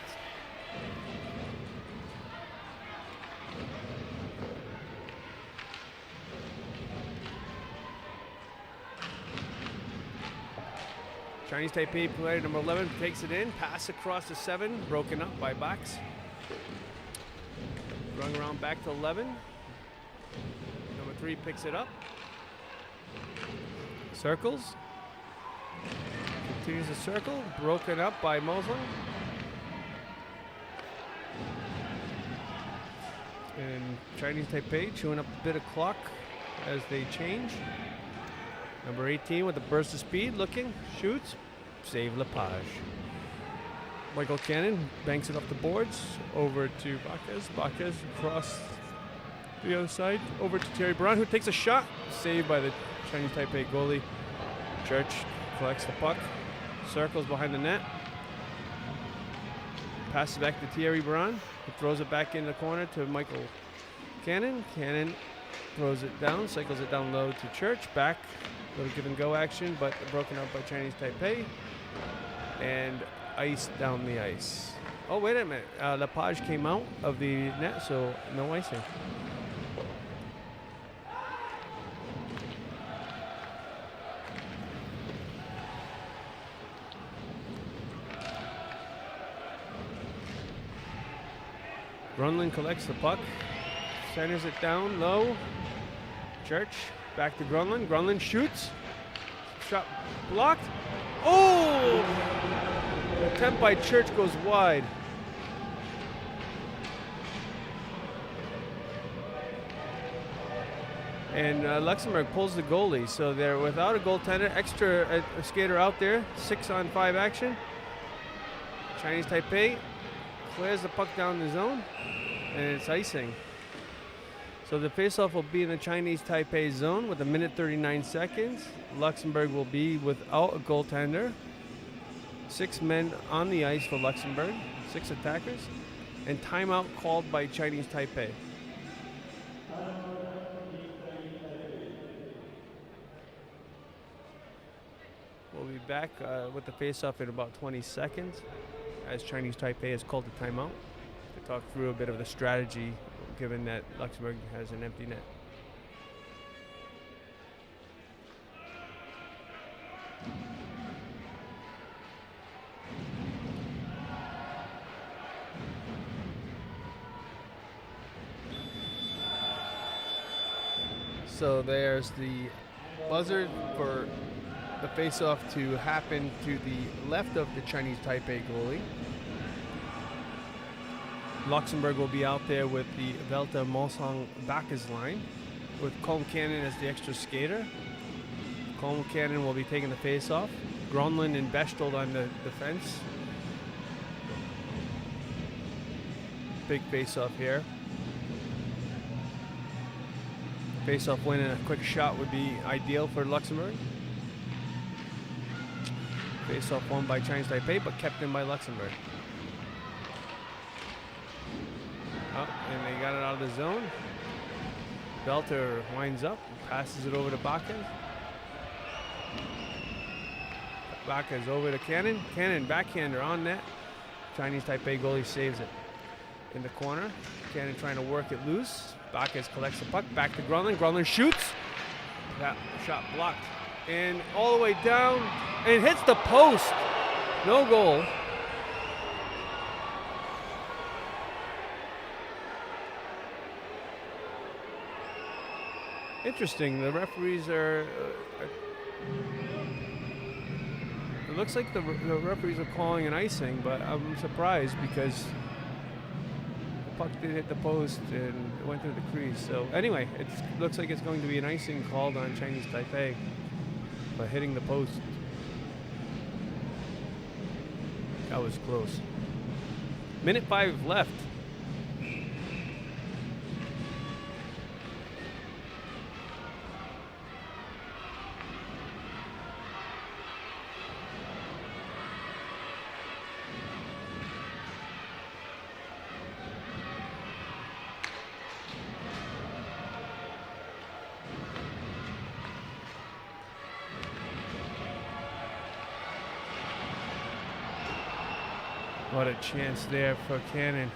Chinese Taipei player number 11 takes it in. Pass across to 7. Broken up by Bax. Run around back to 11. Number 3 picks it up. Circles. Continues the circle. Broken up by Moslem. And Chinese Taipei chewing up a bit of clock as they change. Number 18 with a burst of speed, looking, shoots, save Lepage. Michael Cannon banks it up the boards, over to Bacchus. Bacchus across the other side, over to Thierry Brown, who takes a shot, saved by the Chinese Taipei goalie. Church collects the puck, circles behind the net, passes back to Thierry Brown, who throws it back in the corner to Michael Cannon. Cannon throws it down, cycles it down low to Church, back, little give and go action, but broken up by Chinese Taipei, and ice down the ice. Oh, wait a minute, Lepage came out of the net, so no icing. Grunland collects the puck, centers it down low. Church, back to Grunland. Grunland shoots. Shot blocked. Oh! The attempt by Church goes wide. And Luxembourg pulls the goalie, so they're without a goaltender, extra skater out there, 6-on-5 action. Chinese Taipei clears the puck down the zone, and it's icing. So the faceoff will be in the Chinese Taipei zone with 1:39 seconds. Luxembourg will be without a goaltender. 6 men on the ice for Luxembourg, 6 attackers, and timeout called by Chinese Taipei. We'll be back with the faceoff in about 20 seconds as Chinese Taipei has called the timeout to talk through a bit of the strategy given that Luxembourg has an empty net. So there's the buzzer for the face-off to happen to the left of the Chinese Taipei goalie. Luxembourg will be out there with the Velta Monsong Bacchus line, with Colm Cannon as the extra skater. Colm Cannon will be taking the face-off. Gronlund and Bechtold on the defense. Big face-off here. Face-off win and a quick shot would be ideal for Luxembourg. Face-off won by Chinese Taipei, but kept in by Luxembourg. Oh, and they got it out of the zone. Belter winds up, passes it over to Bacchus. Bacchus over to Cannon. Cannon backhander on net. Chinese Taipei goalie saves it in the corner. Cannon trying to work it loose. Bacchus collects the puck, back to Grunland. Grunland shoots. That shot blocked. And all the way down, and hits the post. No goal. Interesting, the referees are, it looks like the referees are calling an icing, but I'm surprised because the puck did hit the post and it went through the crease. So anyway, it looks like it's going to be an icing called on Chinese Taipei by hitting the post. That was close. Minute 5 left. What a chance there for Cannon.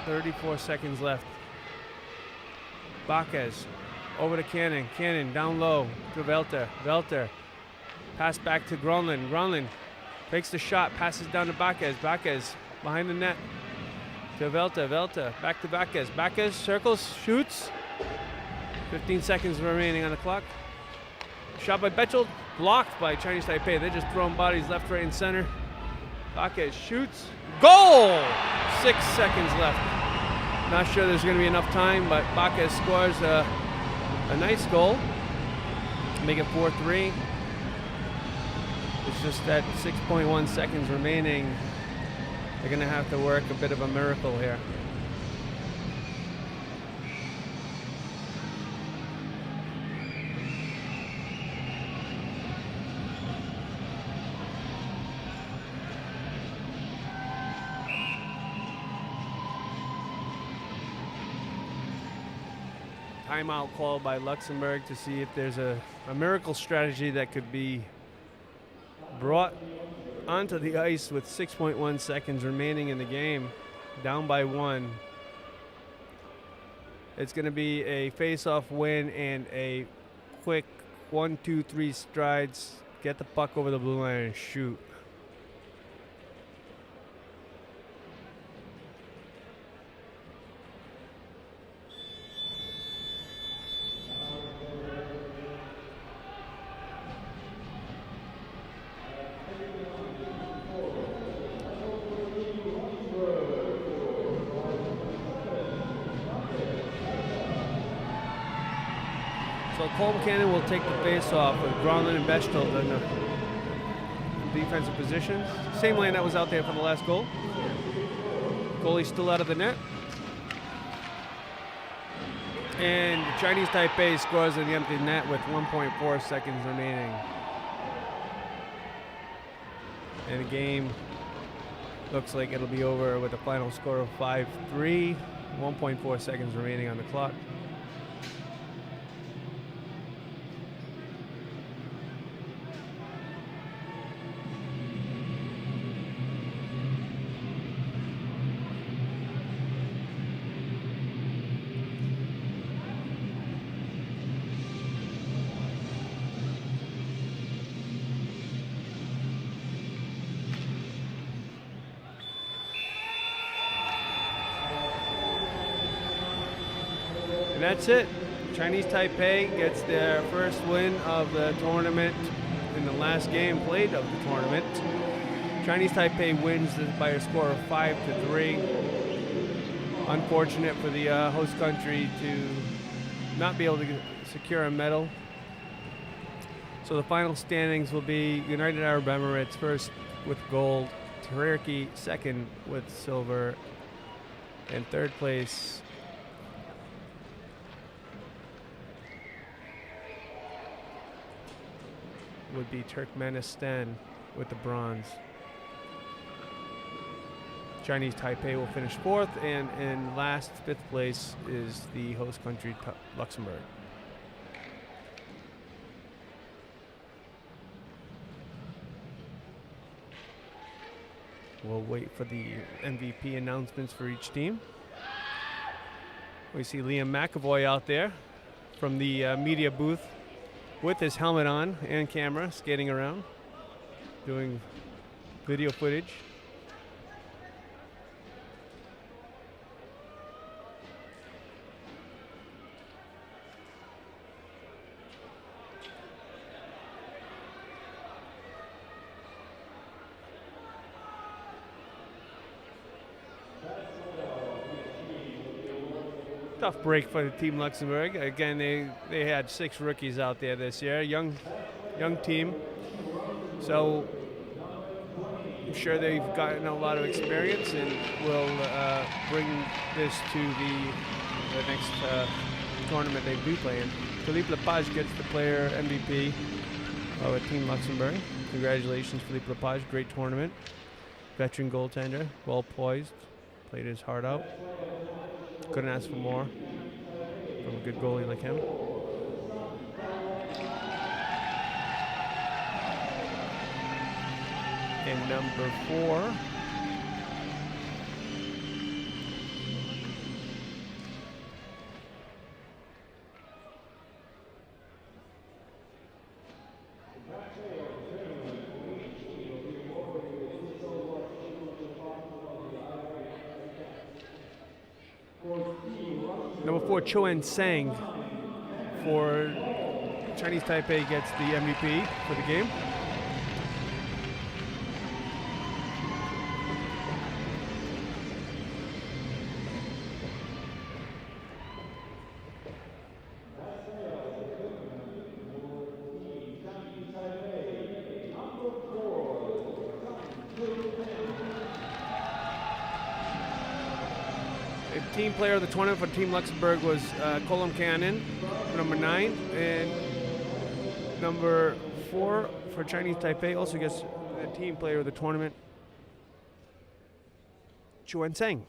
34 seconds left. Bacchus over to Cannon. Cannon down low to Velter. Velter. Pass back to Gronlund. Gronlund takes the shot, passes down to Bacchus. Bacchus behind the net to Velter. Velter back to Bacchus. Bacchus circles, shoots. 15 seconds remaining on the clock. Shot by Bechtold, blocked by Chinese Taipei. They're just throwing bodies left, right, and center. Bacchus shoots. Goal! 6 seconds left. Not sure there's going to be enough time, but Bacchus scores a nice goal. Make it 4-3. It's just that 6.1 seconds remaining. They're going to have to work a bit of a miracle here. Timeout called by Luxembourg to see if there's a miracle strategy that could be brought onto the ice with 6.1 seconds remaining in the game, down by 1. It's going to be a face-off win and a quick 1, 2, 3 strides, get the puck over the blue line and shoot. So Cole Cannon will take the face-off with Gronlund and Bechtold in the defensive position. Same lane that was out there for the last goal. Goalie's still out of the net. And Chinese Taipei scores in the empty net with 1.4 seconds remaining. And the game looks like it'll be over with a final score of 5-3, 1.4 seconds remaining on the clock. And that's it. Chinese Taipei gets their first win of the tournament in the last game played of the tournament. Chinese Taipei wins by a score of 5-3. Unfortunate for the host country to not be able to secure a medal. So the final standings will be United Arab Emirates first with gold, Turkey second with silver, and third place would be Turkmenistan with the bronze. Chinese Taipei will finish fourth, and in last, fifth place is the host country, Luxembourg. We'll wait for the MVP announcements for each team. We see Liam McAvoy out there from the media booth with his helmet on and camera, skating around, doing video footage. Tough break for the Team Luxembourg. Again, they had 6 rookies out there this year, young team. So I'm sure they've gotten a lot of experience and will bring this to the next tournament they do play in. Philippe Lepage gets the player MVP of Team Luxembourg. Congratulations, Philippe Lepage. Great tournament. Veteran goaltender, well poised, played his heart out. Couldn't ask for more from a good goalie like him. And number 4. Number 4, Choen Sang for Chinese Taipei gets the MVP for the game. The team player of the tournament for Team Luxembourg was Colum Cannon, number 9, and number 4 for Chinese Taipei also gets a team player of the tournament, Chuan Tseng.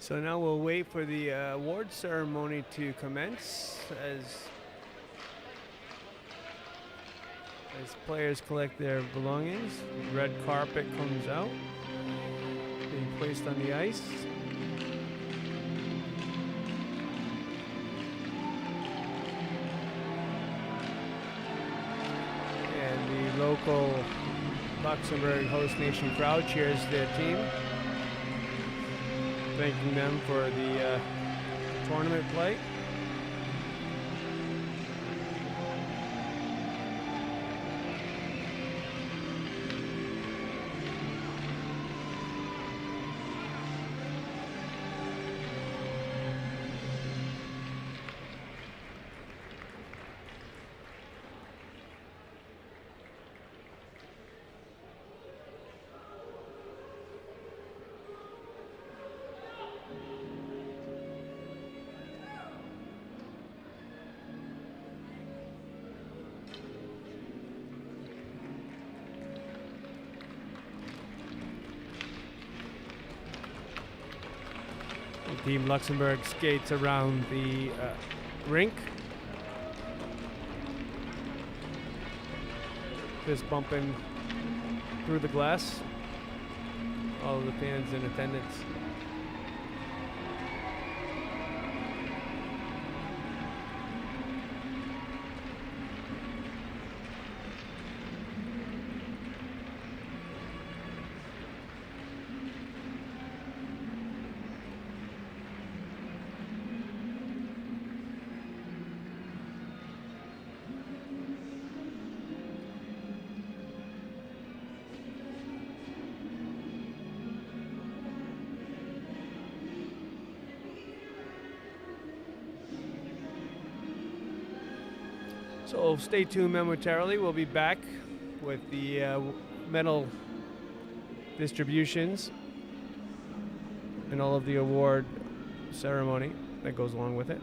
So now we'll wait for the award ceremony to commence as players collect their belongings. Red carpet comes out, being placed on the ice. And the local Luxembourg host nation crowd cheers their team, thanking them for the tournament play. Team Luxembourg skates around the rink. Fist bumping through the glass. All of the fans in attendance. So stay tuned momentarily. We'll be back with the medal distributions and all of the award ceremony that goes along with it.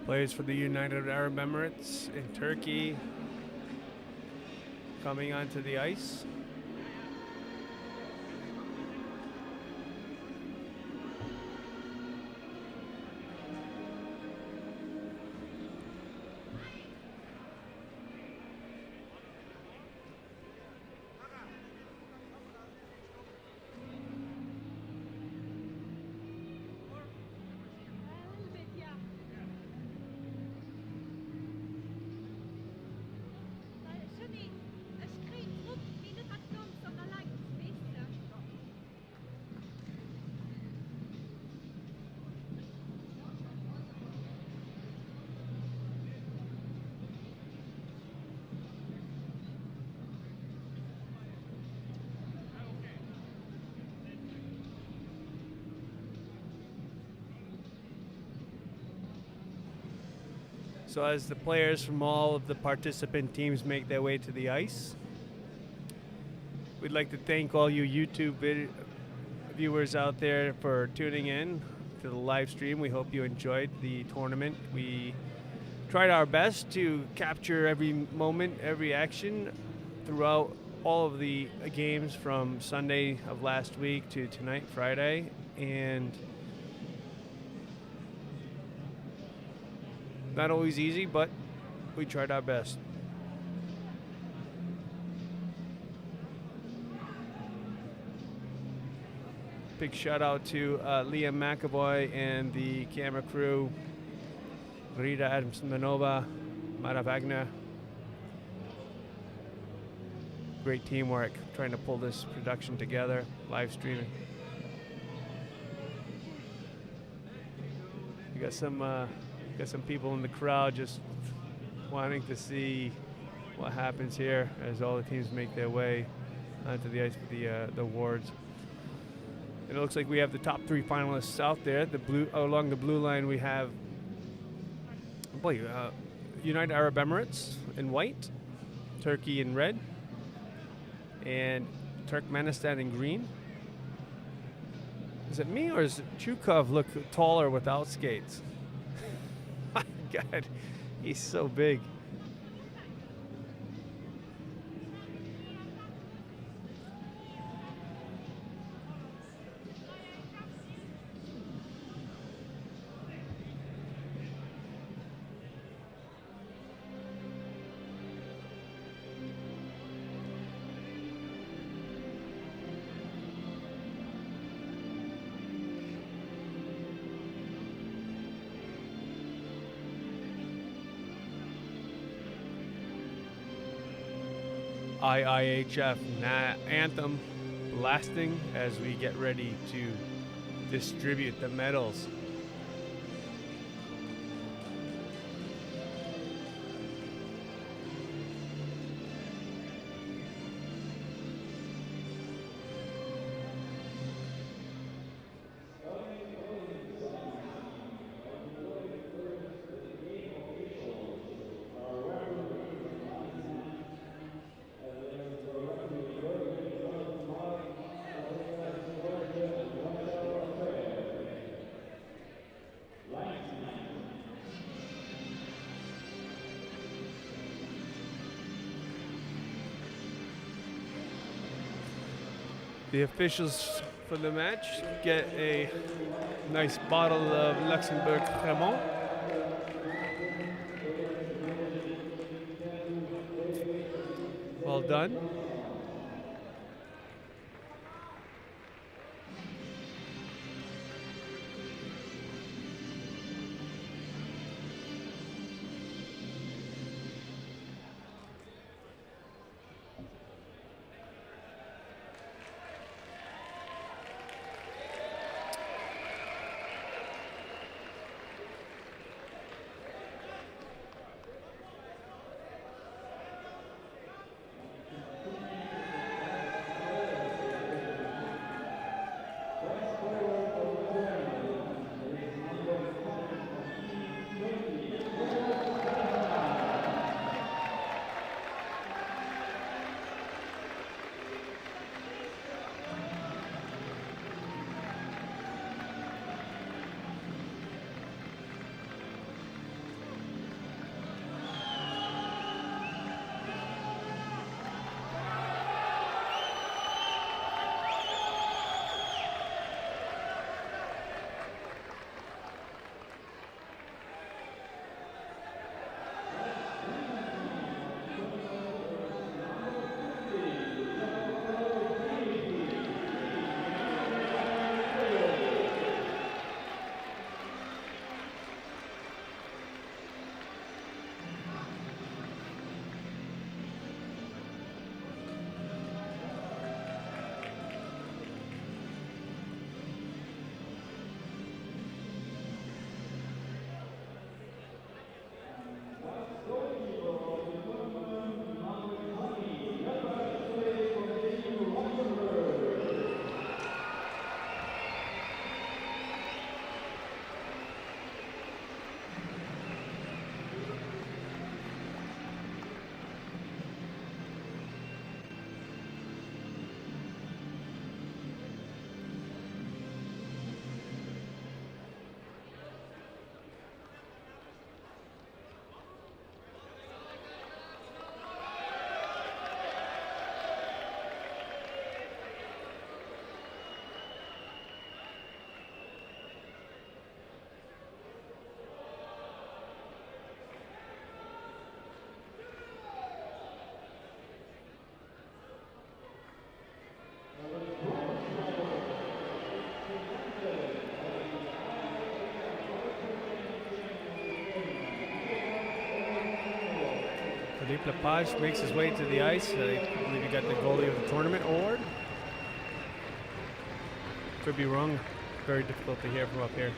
Players for the United Arab Emirates in Turkey coming onto the ice. So as the players from all of the participant teams make their way to the ice, we'd like to thank all you YouTube viewers out there for tuning in to the live stream. We hope you enjoyed the tournament. We tried our best to capture every moment, every action throughout all of the games from Sunday of last week to tonight, Friday. And not always easy, but we tried our best. Big shout out to Liam McAvoy and the camera crew, Rita Adams-Manova, Mara Wagner. Great teamwork trying to pull this production together, live streaming. You got some people in the crowd just wanting to see what happens here as all the teams make their way onto the ice for the awards. And it looks like we have the top three finalists out there. Along the blue line we have United Arab Emirates in white, Turkey in red, and Turkmenistan in green. Is it me or does Chukov look taller without skates? My God, he's so big. IIHF anthem blasting as we get ready to distribute the medals. The officials for the match get a nice bottle of Luxembourg Cremant. Well done. Philippe Lepage makes his way to the ice. I believe he got the goalie of the tournament award. Could be wrong. Very difficult to hear from up here.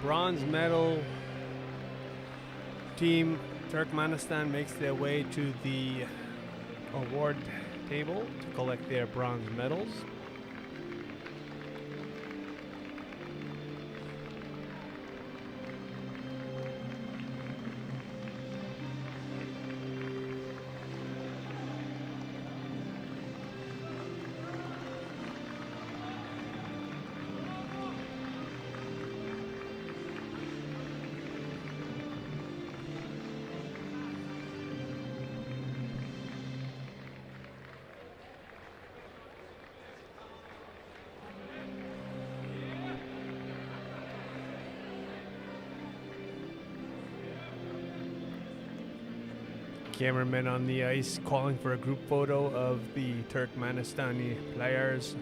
Bronze medal team Turkmenistan makes their way to the award table to collect their bronze medals. Cameramen on the ice calling for a group photo of the Turkmenistani players.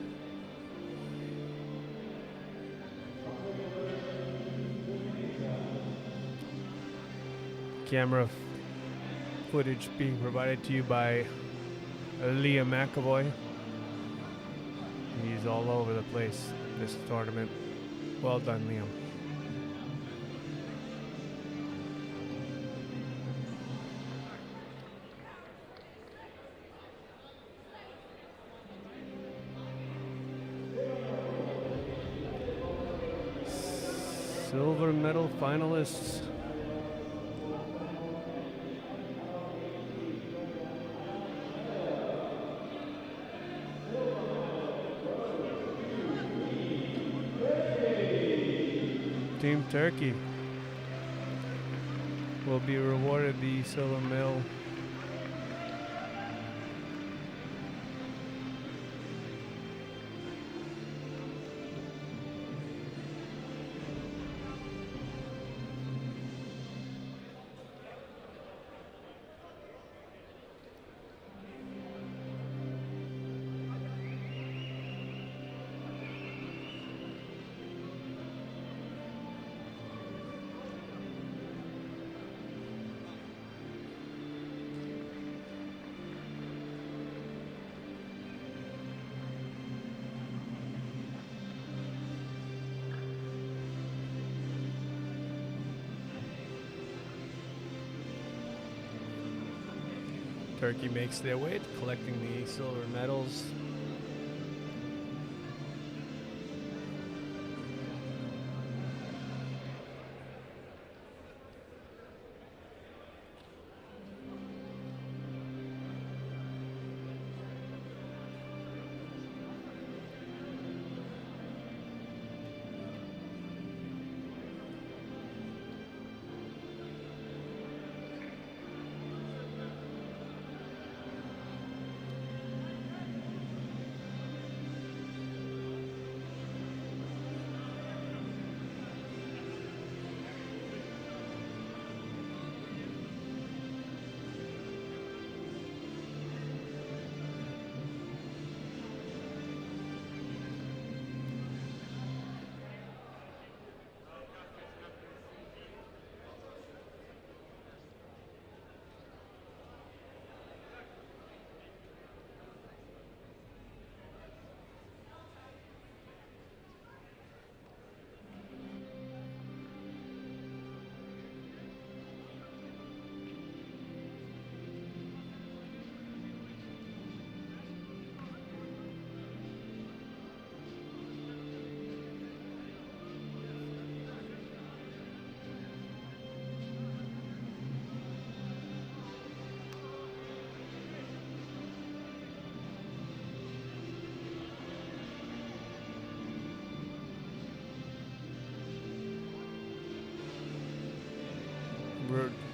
Camera footage being provided to you by Liam McAvoy. He's all over the place this tournament. Well done, Liam. Silver medal finalists. Team Turkey will be rewarded the silver medal. Turkey makes their way to collecting the silver medals.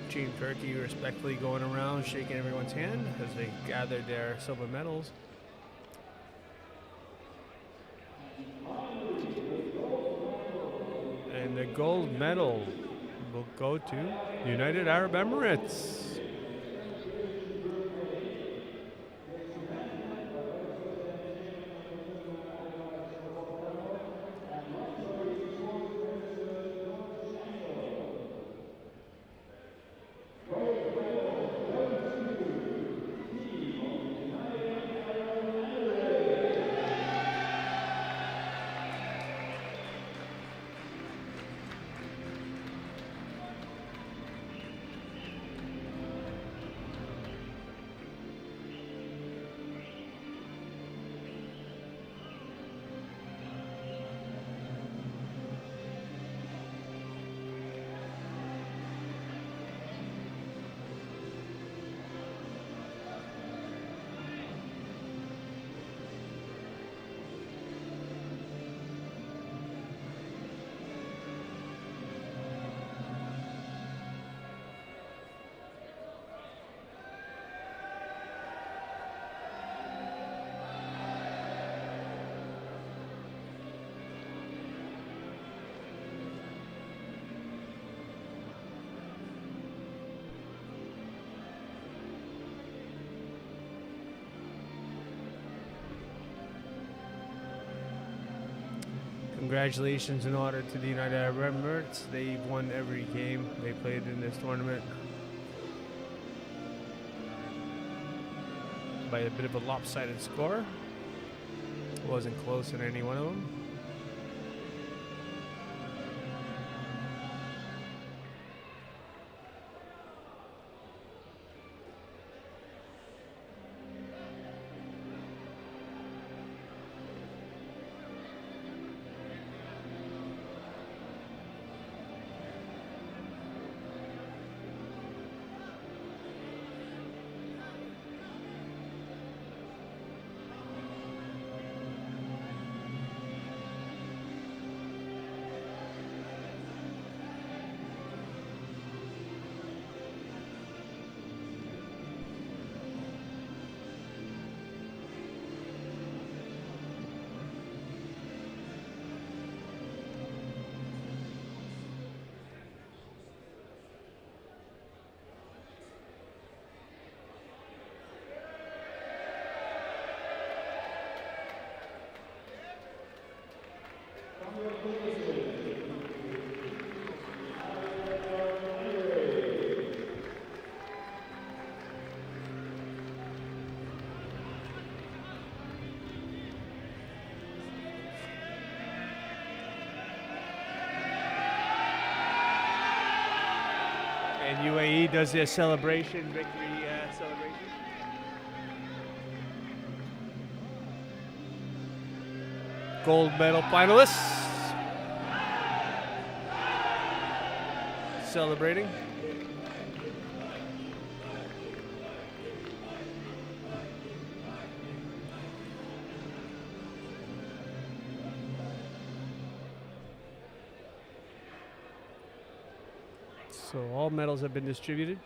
Team Turkey respectfully going around, shaking everyone's hand as they gather their silver medals. And the gold medal will go to United Arab Emirates. Congratulations in order to the United Arab Emirates. They've won every game they played in this tournament by a bit of a lopsided score. It wasn't close in any one of them. And UAE does their celebration, victory celebration. Gold medal finalists celebrating. So all medals have been distributed.